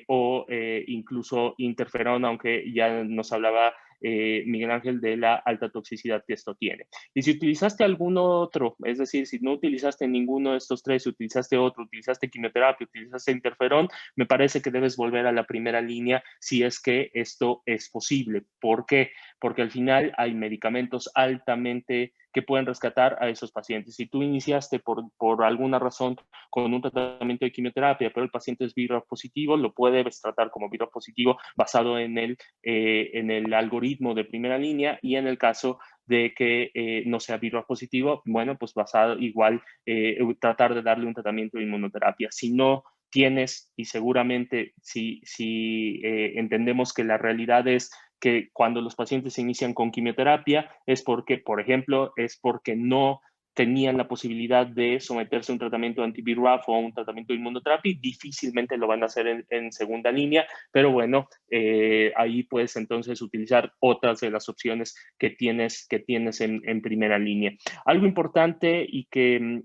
o incluso interferón, aunque ya nos hablaba Miguel Ángel, de la alta toxicidad que esto tiene. Y si utilizaste algún otro, es decir, si no utilizaste ninguno de estos tres, si utilizaste otro, utilizaste quimioterapia, utilizaste interferón, me parece que debes volver a la primera línea si es que esto es posible. ¿Por qué? Porque al final hay medicamentos altamente que pueden rescatar a esos pacientes. Si tú iniciaste por alguna razón con un tratamiento de quimioterapia, pero el paciente es VRAF positivo, lo puedes tratar como VRAF positivo basado en el algoritmo de primera línea, y en el caso de que no sea VRAF positivo, bueno, pues basado igual, tratar de darle un tratamiento de inmunoterapia. Si no tienes, y seguramente si entendemos que la realidad es que cuando los pacientes se inician con quimioterapia es porque, por ejemplo, es porque no tenían la posibilidad de someterse a un tratamiento anti-BRAF o a un tratamiento de inmunoterapia, difícilmente lo van a hacer en segunda línea, pero bueno, ahí puedes entonces utilizar otras de las opciones que tienes en primera línea. Algo importante y que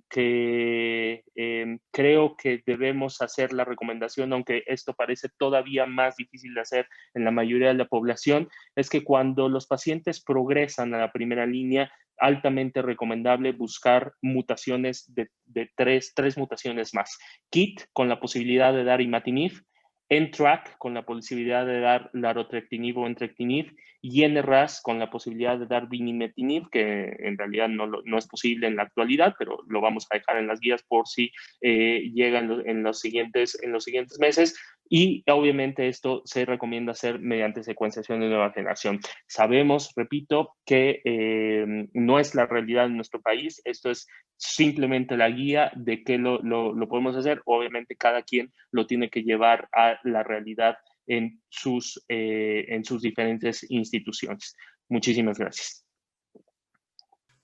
creo que debemos hacer la recomendación, aunque esto parece todavía más difícil de hacer en la mayoría de la población, es que cuando los pacientes progresan a la primera línea, altamente recomendable buscar mutaciones de tres mutaciones más. KIT con la posibilidad de dar imatinib, NTRK con la posibilidad de dar larotrectinib o entrectinib, y NRAS con la posibilidad de dar binimetinib, que en realidad no es posible en la actualidad, pero lo vamos a dejar en las guías por si llega en los siguientes meses. Y obviamente esto se recomienda hacer mediante secuenciación de nueva generación. Sabemos, repito, que no es la realidad en nuestro país. Esto es simplemente la guía de que lo podemos hacer. Obviamente cada quien lo tiene que llevar a la realidad en sus diferentes instituciones. Muchísimas gracias.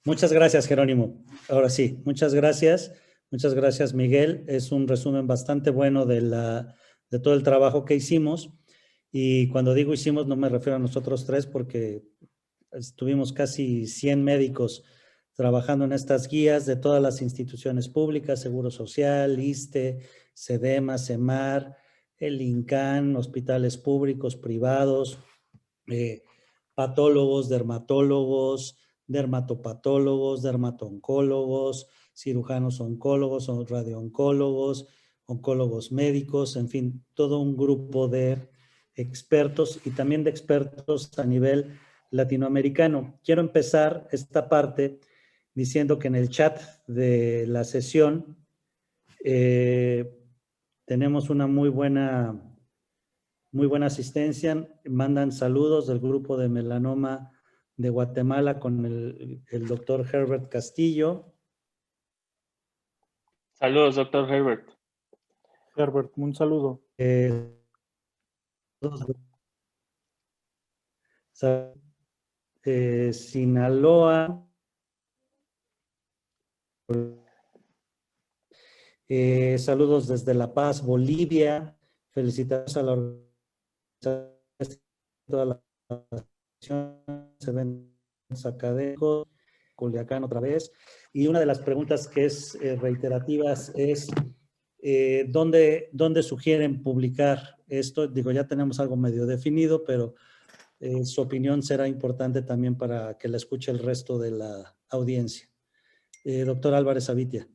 Muchas gracias, Jerónimo. Ahora sí, muchas gracias. Muchas gracias, Miguel. Es un resumen bastante bueno de todo el trabajo que hicimos. Y cuando digo hicimos, no me refiero a nosotros tres, porque estuvimos casi 100 médicos trabajando en estas guías de todas las instituciones públicas, Seguro Social, ISSSTE, SEDEMA, SEMAR, el INCAN, hospitales públicos, privados, patólogos, dermatólogos, dermatopatólogos, dermatooncólogos, cirujanos oncólogos, radiooncólogos, oncólogos médicos, en fin, todo un grupo de expertos y también de expertos a nivel latinoamericano. Quiero empezar esta parte diciendo que en el chat de la sesión tenemos una muy buena asistencia. Mandan saludos del grupo de melanoma de Guatemala con el doctor Herbert Castillo. Saludos, doctor Herbert. Herbert, un saludo. Sinaloa. Saludos desde La Paz, Bolivia. Felicitaciones a la organización, toda la eventos académicos, Culiacán otra vez. Y una de las preguntas que es reiterativas es ¿dónde sugieren publicar esto? Digo, ya tenemos algo medio definido, pero su opinión será importante también para que la escuche el resto de la audiencia. Doctor Álvarez Avitia.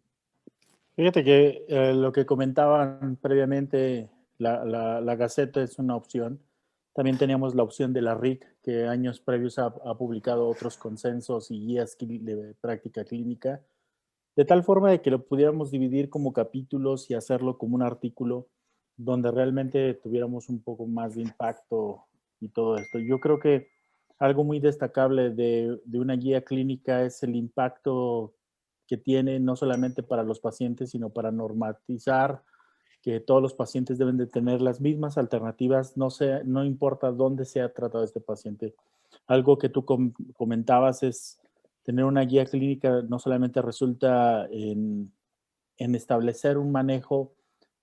Fíjate que lo que comentaban previamente, la Gaceta es una opción. También teníamos la opción de la RIC, que años previos ha publicado otros consensos y guías de práctica clínica, de tal forma de que lo pudiéramos dividir como capítulos y hacerlo como un artículo donde realmente tuviéramos un poco más de impacto y todo esto. Yo creo que algo muy destacable de una guía clínica es el impacto que tiene no solamente para los pacientes, sino para normatizar que todos los pacientes deben de tener las mismas alternativas, no importa dónde sea tratado este paciente. Algo que tú comentabas es tener una guía clínica no solamente resulta en establecer un manejo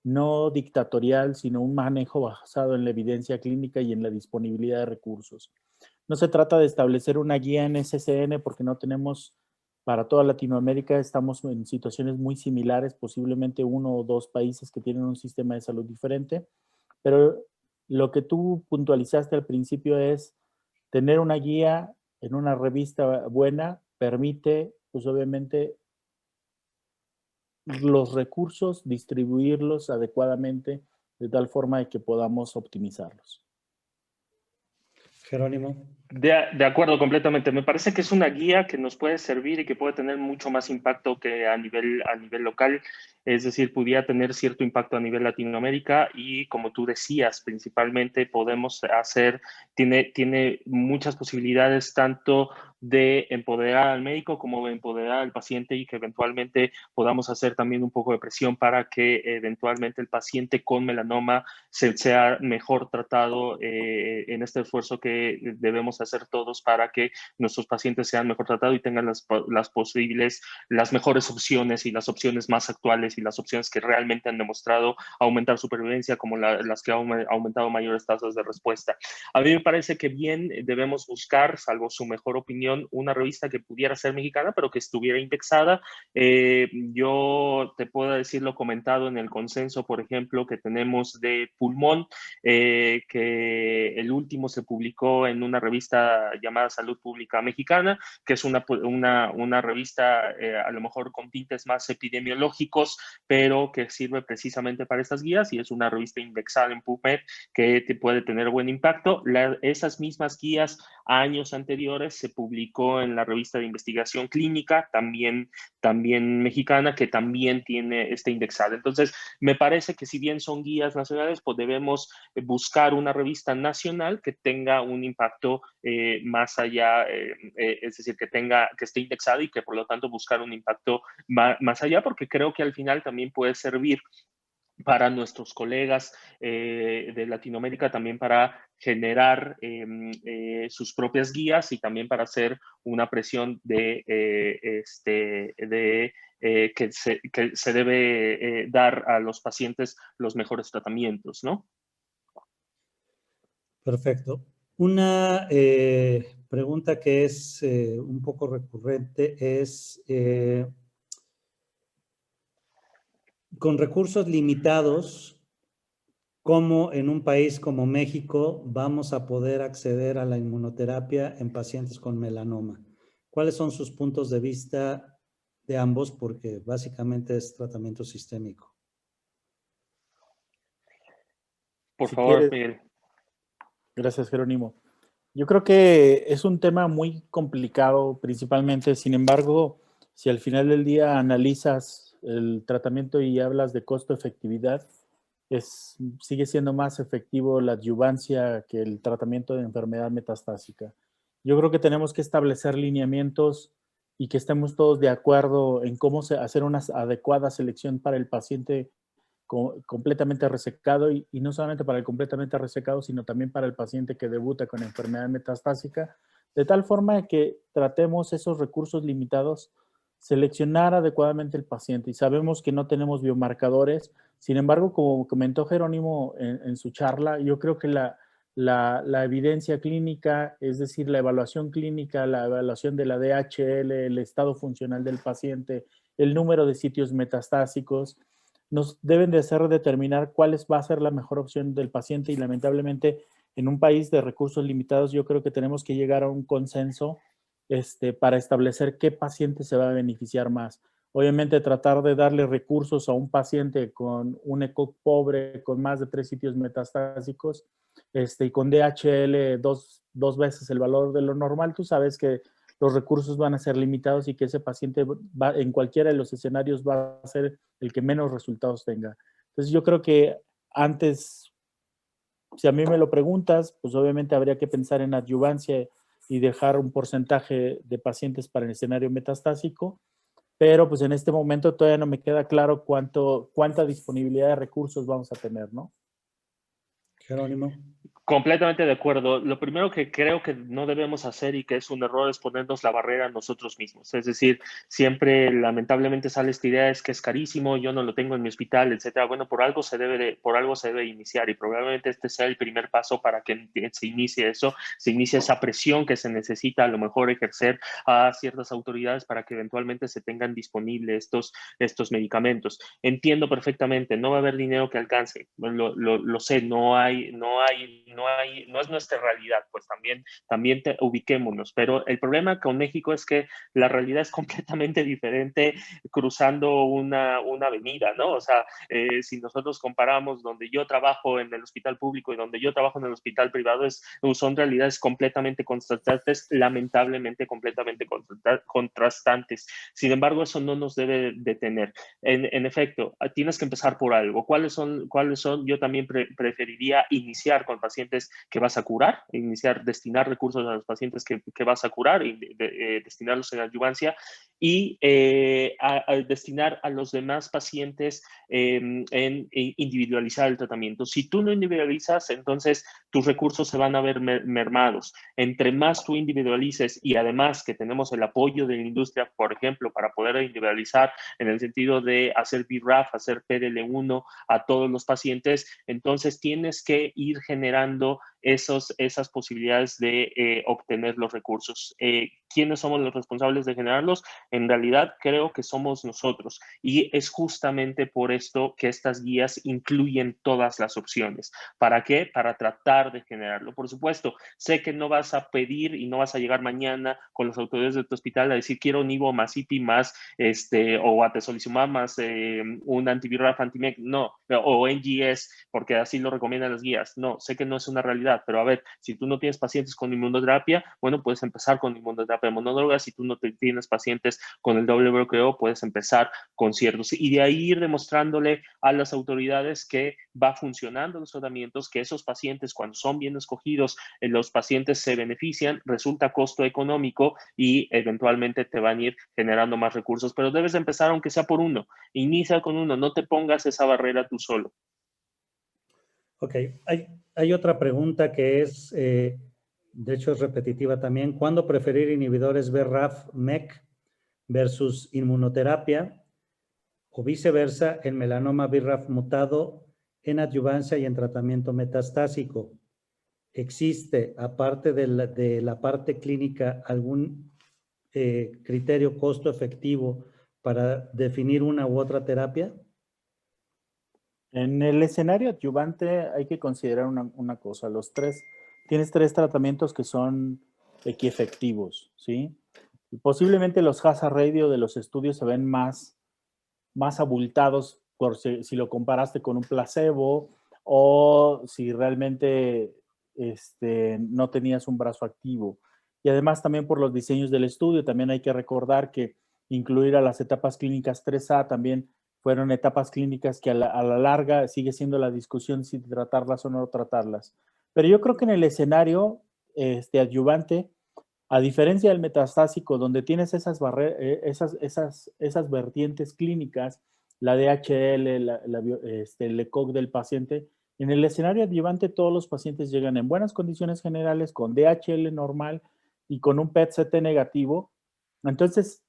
no dictatorial, sino un manejo basado en la evidencia clínica y en la disponibilidad de recursos. No se trata de establecer una guía en SCN porque no tenemos para toda Latinoamérica, estamos en situaciones muy similares, posiblemente 1 o 2 países que tienen un sistema de salud diferente, pero lo que tú puntualizaste al principio es tener una guía en una revista buena permite, pues obviamente, los recursos, distribuirlos adecuadamente de tal forma de que podamos optimizarlos. Jerónimo. De acuerdo completamente. Me parece que es una guía que nos puede servir y que puede tener mucho más impacto que a nivel local. Es decir, pudiera tener cierto impacto a nivel Latinoamérica y, como tú decías, principalmente podemos hacer, tiene muchas posibilidades tanto de empoderar al médico como de empoderar al paciente y que eventualmente podamos hacer también un poco de presión para que eventualmente el paciente con melanoma sea mejor tratado en este esfuerzo que debemos hacer todos para que nuestros pacientes sean mejor tratados y tengan las mejores opciones y las opciones más actuales y las opciones que realmente han demostrado aumentar supervivencia como las que han aumentado mayores tasas de respuesta. A mí me parece que bien debemos buscar, salvo su mejor opinión, una revista que pudiera ser mexicana, pero que estuviera indexada. Yo te puedo decir lo comentado en el consenso, por ejemplo, que tenemos de pulmón, que el último se publicó en una revista llamada Salud Pública Mexicana, que es una revista a lo mejor con tintes más epidemiológicos, pero que sirve precisamente para estas guías y es una revista indexada en PubMed que te puede tener buen impacto. Esas mismas guías años anteriores se publicó en la revista de investigación clínica, también mexicana, que también tiene este indexado. Entonces, me parece que si bien son guías nacionales, pues debemos buscar una revista nacional que tenga un impacto más allá, es decir, que esté indexada y que por lo tanto buscar un impacto más allá, porque creo que al final también puede servir para nuestros colegas de Latinoamérica, también para generar sus propias guías y también para hacer una presión que se debe dar a los pacientes los mejores tratamientos, ¿no? Perfecto. Una pregunta que es un poco recurrente es, con recursos limitados, ¿cómo en un país como México vamos a poder acceder a la inmunoterapia en pacientes con melanoma? ¿Cuáles son sus puntos de vista de ambos? Porque básicamente es tratamiento sistémico. Por Si favor, quieres, Miguel. gracias, Jerónimo. Yo creo que es un tema muy complicado, principalmente. Sin embargo, si al final del día analizas el tratamiento y hablas de costo-efectividad, sigue siendo más efectivo la adyuvancia que el tratamiento de enfermedad metastásica. Yo creo que tenemos que establecer lineamientos y que estemos todos de acuerdo en cómo hacer una adecuada selección para el paciente completamente resecado y no solamente para el completamente resecado, sino también para el paciente que debuta con enfermedad metastásica, de tal forma que tratemos esos recursos limitados, seleccionar adecuadamente el paciente. Y sabemos que no tenemos biomarcadores, sin embargo, como comentó Jerónimo en su charla, yo creo que la evidencia clínica, es decir, la evaluación clínica, la evaluación de la DHL, el estado funcional del paciente, el número de sitios metastásicos, nos deben de hacer determinar cuál va a ser la mejor opción del paciente y lamentablemente en un país de recursos limitados yo creo que tenemos que llegar a un consenso para establecer qué paciente se va a beneficiar más. Obviamente tratar de darle recursos a un paciente con un ECOG pobre, con más de 3 sitios metastásicos y con DHL dos veces el valor de lo normal, tú sabes que los recursos van a ser limitados y que ese paciente en cualquiera de los escenarios va a ser el que menos resultados tenga. Entonces yo creo que antes, si a mí me lo preguntas, pues obviamente habría que pensar en adyuvancia y dejar un porcentaje de pacientes para el escenario metastásico, pero pues en este momento todavía no me queda claro cuánta disponibilidad de recursos vamos a tener, ¿no? Jerónimo. Completamente de acuerdo. Lo primero que creo que no debemos hacer y que es un error es ponernos la barrera a nosotros mismos. Es decir, siempre lamentablemente sale esta idea, es que es carísimo, yo no lo tengo en mi hospital, etcétera. Bueno, por algo se debe iniciar y probablemente este sea el primer paso para que se inicie eso, se inicie esa presión que se necesita a lo mejor ejercer a ciertas autoridades para que eventualmente se tengan disponibles estos medicamentos. Entiendo perfectamente, no va a haber dinero que alcance, lo sé, no hay no es nuestra realidad, pues también ubiquémonos. Pero el problema con México es que la realidad es completamente diferente cruzando una avenida, ¿no? O sea, si nosotros comparamos donde yo trabajo en el hospital público y donde yo trabajo en el hospital privado, son realidades completamente contrastantes, lamentablemente completamente contrastantes. Sin embargo, eso no nos debe detener. En efecto, tienes que empezar por algo. ¿Cuáles son? Yo también preferiría iniciar con pacientes que vas a curar, destinar recursos a los pacientes que vas a curar y destinarlos en adyuvancia y a destinar a los demás pacientes en individualizar el tratamiento. Si tú no individualizas, entonces tus recursos se van a ver mermados. Entre más tú individualices y además que tenemos el apoyo de la industria, por ejemplo, para poder individualizar en el sentido de hacer BRAF, hacer PDL1 a todos los pacientes, entonces tienes que ir generando esas posibilidades de obtener los recursos. ¿Quiénes somos los responsables de generarlos? En realidad creo que somos nosotros y es justamente por esto que estas guías incluyen todas las opciones. ¿Para qué? Para tratar de generarlo. Por supuesto, sé que no vas a pedir y no vas a llegar mañana con las autoridades de tu hospital a decir quiero Nivo más IPI más o atezolizumab más un antiviral antimec, no, o NGS porque así lo recomiendan las guías. No, sé que no es una realidad, pero a ver, si tú no tienes pacientes con inmunoterapia, bueno, puedes empezar con inmunoterapia monodroga. Si tú no tienes pacientes con el doble bloqueo, puedes empezar con ciertos. Y de ahí ir demostrándole a las autoridades que va funcionando los tratamientos, que esos pacientes, cuando son bien escogidos, los pacientes se benefician, resulta costo económico y eventualmente te van a ir generando más recursos. Pero debes de empezar aunque sea por uno. Inicia con uno, no te pongas esa barrera tú solo. Ok, hay otra pregunta que es, de hecho es repetitiva también. ¿Cuándo preferir inhibidores BRAF-MEK versus inmunoterapia o viceversa en melanoma BRAF mutado en adyuvancia y en tratamiento metastásico? ¿Existe, aparte de la parte clínica, algún criterio costo efectivo para definir una u otra terapia? En el escenario adyuvante hay que considerar una cosa. Tienes 3 tratamientos que son equiefectivos, ¿sí? Y posiblemente los hazard ratio de los estudios se ven más abultados por si lo comparaste con un placebo o si realmente no tenías un brazo activo. Y además también por los diseños del estudio, también hay que recordar que incluir a las etapas clínicas 3A también fueron etapas clínicas que a la larga sigue siendo la discusión si tratarlas o no tratarlas. Pero yo creo que en el escenario adyuvante, a diferencia del metastásico, donde tienes esas vertientes clínicas, la DHL, el ECOG del paciente, en el escenario adyuvante todos los pacientes llegan en buenas condiciones generales, con DHL normal y con un PET-CT negativo. Entonces,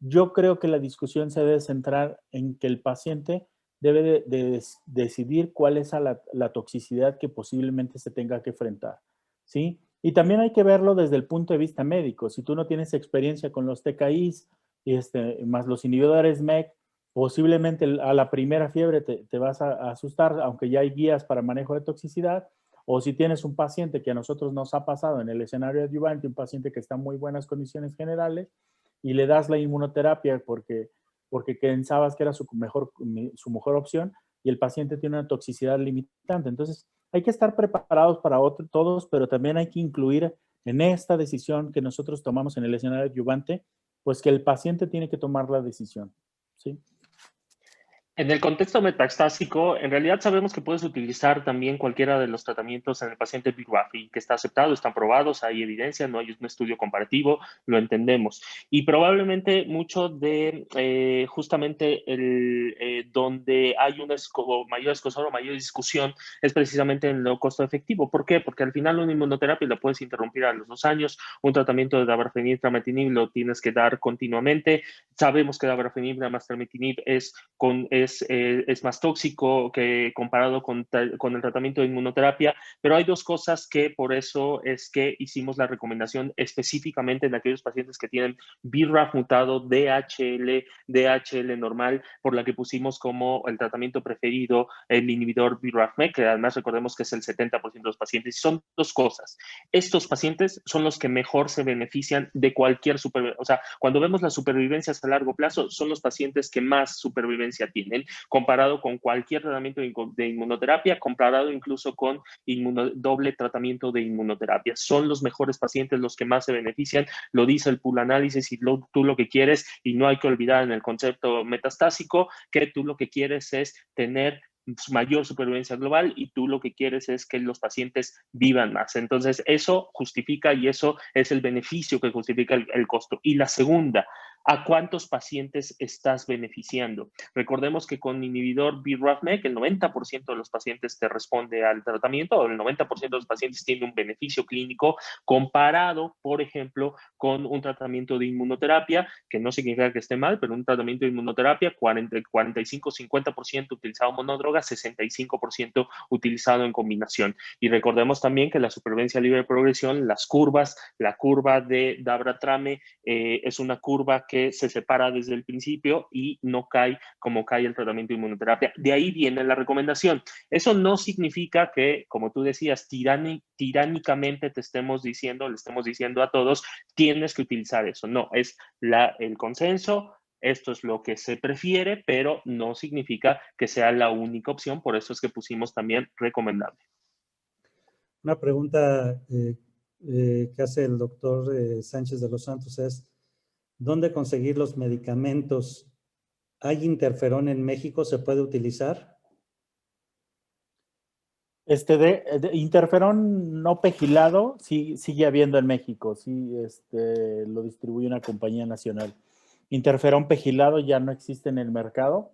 yo creo que la discusión se debe centrar en que el paciente debe de decidir cuál es la toxicidad que posiblemente se tenga que enfrentar, ¿sí? Y también hay que verlo desde el punto de vista médico. Si tú no tienes experiencia con los TKIs, más los inhibidores MEK, posiblemente a la primera fiebre te vas a asustar, aunque ya hay guías para manejo de toxicidad. O si tienes un paciente que a nosotros nos ha pasado en el escenario adyuvante, un paciente que está en muy buenas condiciones generales, y le das la inmunoterapia porque pensabas que era su mejor opción y el paciente tiene una toxicidad limitante. Entonces, hay que estar preparados para todos, pero también hay que incluir en esta decisión que nosotros tomamos en el escenario adyuvante, pues que el paciente tiene que tomar la decisión, ¿sí? En el contexto metastásico, en realidad sabemos que puedes utilizar también cualquiera de los tratamientos en el paciente BRAF y que está aceptado, están probados, hay evidencia, no hay un estudio comparativo, lo entendemos. Y probablemente mucho de justamente donde hay una mayor escozor o mayor discusión es precisamente en lo costo efectivo. ¿Por qué? Porque al final una inmunoterapia la puedes interrumpir a los 2 años, un tratamiento de dabrafenib, trametinib lo tienes que dar continuamente. Sabemos que dabrafenib, namastramitinib es es más tóxico que comparado con el tratamiento de inmunoterapia, pero hay dos cosas que por eso es que hicimos la recomendación específicamente en aquellos pacientes que tienen BRAF mutado, DHL normal, por la que pusimos como el tratamiento preferido el inhibidor BRAF-MEK, que además recordemos que es el 70% de los pacientes. Y son dos cosas. Estos pacientes son los que mejor se benefician de cualquier supervivencia. O sea, cuando vemos las supervivencias a largo plazo, son los pacientes que más supervivencia tienen, comparado con cualquier tratamiento de inmunoterapia, comparado incluso con doble tratamiento de inmunoterapia. Son los mejores pacientes los que más se benefician, lo dice el pool análisis, y tú lo que quieres, y no hay que olvidar en el concepto metastásico, que tú lo que quieres es tener mayor supervivencia global y tú lo que quieres es que los pacientes vivan más. Entonces, eso justifica y eso es el beneficio que justifica el costo. Y la segunda, ¿a cuántos pacientes estás beneficiando? Recordemos que con inhibidor BRAF-MEK, el 90% de los pacientes te responde al tratamiento, o el 90% de los pacientes tiene un beneficio clínico comparado, por ejemplo, con un tratamiento de inmunoterapia, que no significa que esté mal, pero un tratamiento de inmunoterapia, 45-50% utilizado monodroga, 65% utilizado en combinación. Y recordemos también que la supervivencia libre de progresión, las curvas, la curva de Davra-Trame es una curva que se separa desde el principio y no cae como cae el tratamiento de inmunoterapia. De ahí viene la recomendación. Eso no significa que, como tú decías, tiránicamente le estemos diciendo a todos, tienes que utilizar eso. No, es el consenso. Esto es lo que se prefiere, pero no significa que sea la única opción. Por eso es que pusimos también recomendable. Una pregunta que hace el doctor Sánchez de los Santos es, ¿dónde conseguir los medicamentos? ¿Hay interferón en México? ¿Se puede utilizar? Interferón no pegilado sí sigue habiendo en México, sí lo distribuye una compañía nacional. Interferón pegilado ya no existe en el mercado,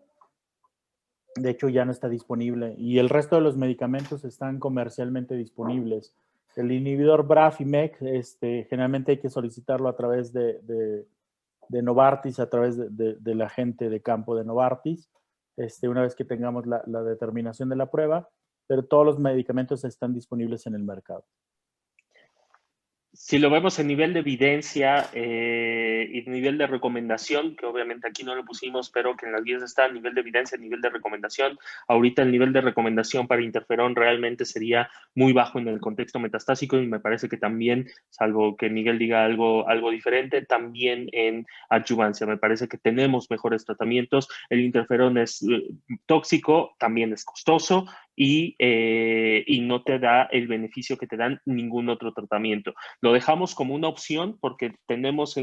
de hecho ya no está disponible, y el resto de los medicamentos están comercialmente disponibles. El inhibidor BRAF y MEK, generalmente hay que solicitarlo a través de Novartis, a través de la gente de campo de Novartis, una vez que tengamos la determinación de la prueba, pero todos los medicamentos están disponibles en el mercado. Si lo vemos en nivel de evidencia y nivel de recomendación, que obviamente aquí no lo pusimos, pero que en las guías está a nivel de evidencia, nivel de recomendación, ahorita el nivel de recomendación para interferón realmente sería muy bajo en el contexto metastásico, y me parece que también, salvo que Miguel diga algo diferente, también en adyuvancia. Me parece que tenemos mejores tratamientos. El interferón es tóxico, también es costoso y no te da el beneficio que te dan ningún otro tratamiento. Lo dejamos como una opción porque tenemos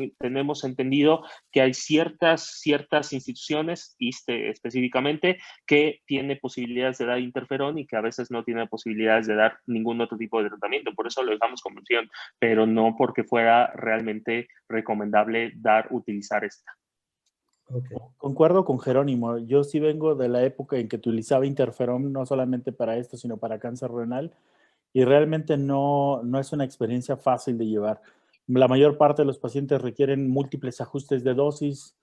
entendido que hay ciertas instituciones, ISSSTE específicamente, que tiene posibilidades de dar interferón y que a veces no tiene posibilidades de dar ningún otro tipo de tratamiento. Por eso lo dejamos como opción, pero no porque fuera realmente recomendable utilizar esta. Okay. Concuerdo con Jerónimo. Yo sí vengo de la época en que utilizaba interferón no solamente para esto, sino para cáncer renal, y realmente no es una experiencia fácil de llevar. La mayor parte de los pacientes requieren múltiples ajustes de dosis,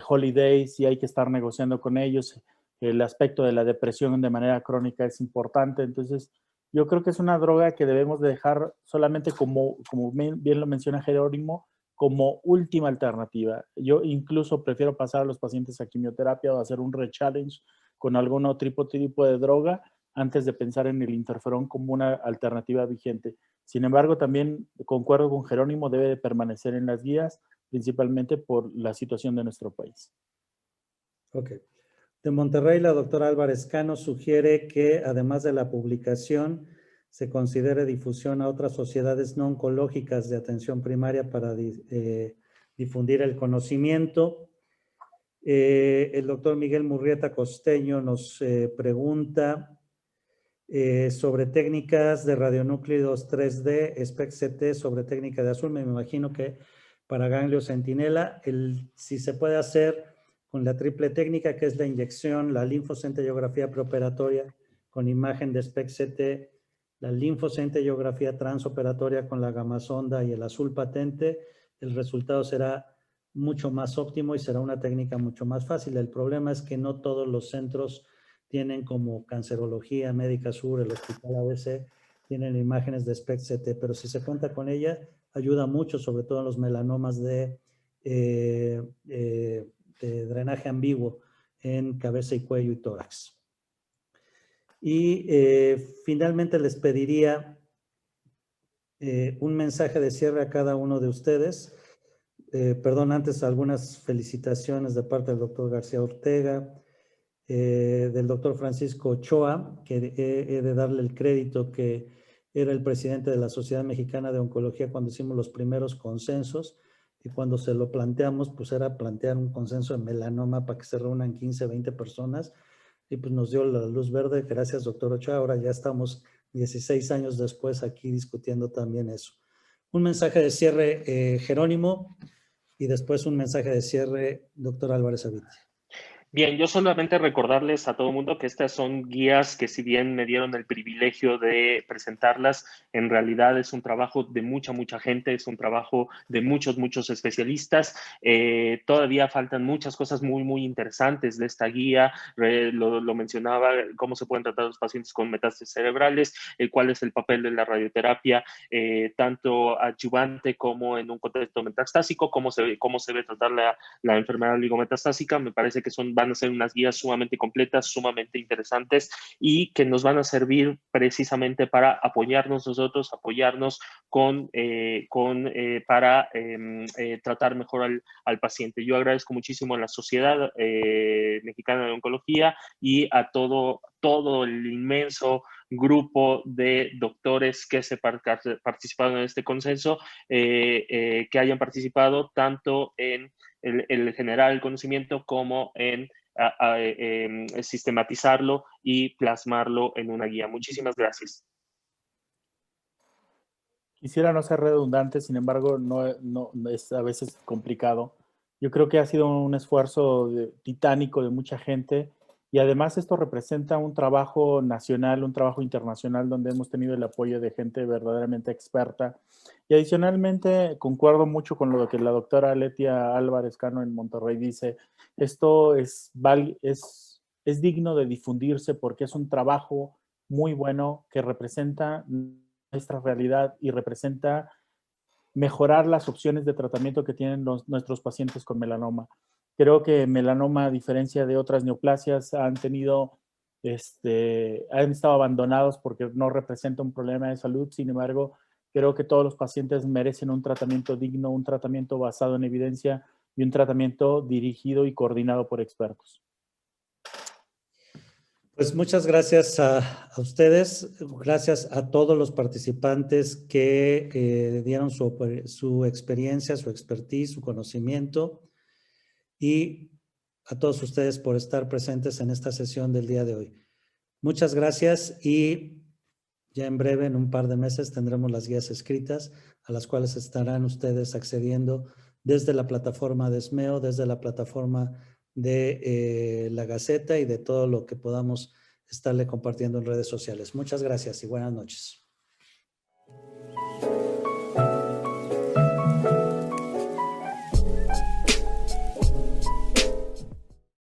holidays, y hay que estar negociando con ellos. El aspecto de la depresión de manera crónica es importante. Entonces, yo creo que es una droga que debemos de dejar solamente como bien lo menciona Jerónimo, como última alternativa. Yo incluso prefiero pasar a los pacientes a quimioterapia o hacer un rechallenge con algún otro tipo de droga antes de pensar en el interferón como una alternativa vigente. Sin embargo, también concuerdo con Jerónimo, debe de permanecer en las guías, principalmente por la situación de nuestro país. Ok. De Monterrey, la doctora Álvarez Cano sugiere que, además de la publicación, se considere difusión a otras sociedades no oncológicas de atención primaria para difundir el conocimiento. El doctor Miguel Murrieta Costeño nos pregunta sobre técnicas de radionúclidos 3D, SPECT-CT, sobre técnica de azul. Me imagino que para ganglio centinela, si se puede hacer con la triple técnica, que es la inyección, la linfocentellografía preoperatoria con imagen de SPECT-CT, la linfocentellografía transoperatoria con la gamasonda y el azul patente, el resultado será mucho más óptimo y será una técnica mucho más fácil. El problema es que no todos los centros tienen, como Cancerología Médica Sur, el Hospital ABC, tienen imágenes de SPECT-CT, pero si se cuenta con ella, ayuda mucho, sobre todo en los melanomas de drenaje ambiguo en cabeza y cuello y tórax. Y finalmente les pediría un mensaje de cierre a cada uno de ustedes. Perdón, antes algunas felicitaciones de parte del doctor García Ortega, del doctor Francisco Ochoa, que he de darle el crédito que era el presidente de la Sociedad Mexicana de Oncología cuando hicimos los primeros consensos, y cuando se lo planteamos, pues era plantear un consenso de melanoma para que se reúnan 15, 20 personas, y pues nos dio la luz verde. Gracias, doctor Ochoa. Ahora ya estamos 16 años después aquí discutiendo también eso. Un mensaje de cierre, Jerónimo, y después un mensaje de cierre, doctor Álvarez Avitia. Bien, yo solamente recordarles a todo el mundo que estas son guías que, si bien me dieron el privilegio de presentarlas, en realidad es un trabajo de mucha gente, es un trabajo de muchos especialistas. Todavía faltan muchas cosas muy interesantes de esta guía. Lo mencionaba, cómo se pueden tratar los pacientes con metástasis cerebrales, cuál es el papel de la radioterapia, tanto adyuvante como en un contexto metastásico, cómo se ve tratar la enfermedad oligometastásica. Me parece que van a ser unas guías sumamente completas, sumamente interesantes, y que nos van a servir precisamente para apoyarnos nosotros, para tratar mejor al paciente. Yo agradezco muchísimo a la Sociedad Mexicana de Oncología y a todo el inmenso grupo de doctores que se participaron en este consenso, que hayan participado tanto en el generar el conocimiento como en sistematizarlo y plasmarlo en una guía. Muchísimas gracias. Quisiera no ser redundante, sin embargo, no es a veces complicado. Yo creo que ha sido un esfuerzo titánico de mucha gente, y además esto representa un trabajo nacional, un trabajo internacional, donde hemos tenido el apoyo de gente verdaderamente experta. Y adicionalmente, concuerdo mucho con lo que la doctora Letia Álvarez Cano en Monterrey dice. Esto es digno de difundirse porque es un trabajo muy bueno que representa nuestra realidad y representa mejorar las opciones de tratamiento que tienen nuestros pacientes con melanoma. Creo que melanoma, a diferencia de otras neoplasias, han estado abandonados porque no representa un problema de salud. Sin embargo, creo que todos los pacientes merecen un tratamiento digno, un tratamiento basado en evidencia y un tratamiento dirigido y coordinado por expertos. Pues muchas gracias a ustedes, gracias a todos los participantes que dieron su experiencia, su expertise, su conocimiento, y a todos ustedes por estar presentes en esta sesión del día de hoy. Muchas gracias, y ya en breve, en un par de meses, tendremos las guías escritas a las cuales estarán ustedes accediendo desde la plataforma de SMEO, desde la plataforma de la Gaceta y de todo lo que podamos estarle compartiendo en redes sociales. Muchas gracias y buenas noches.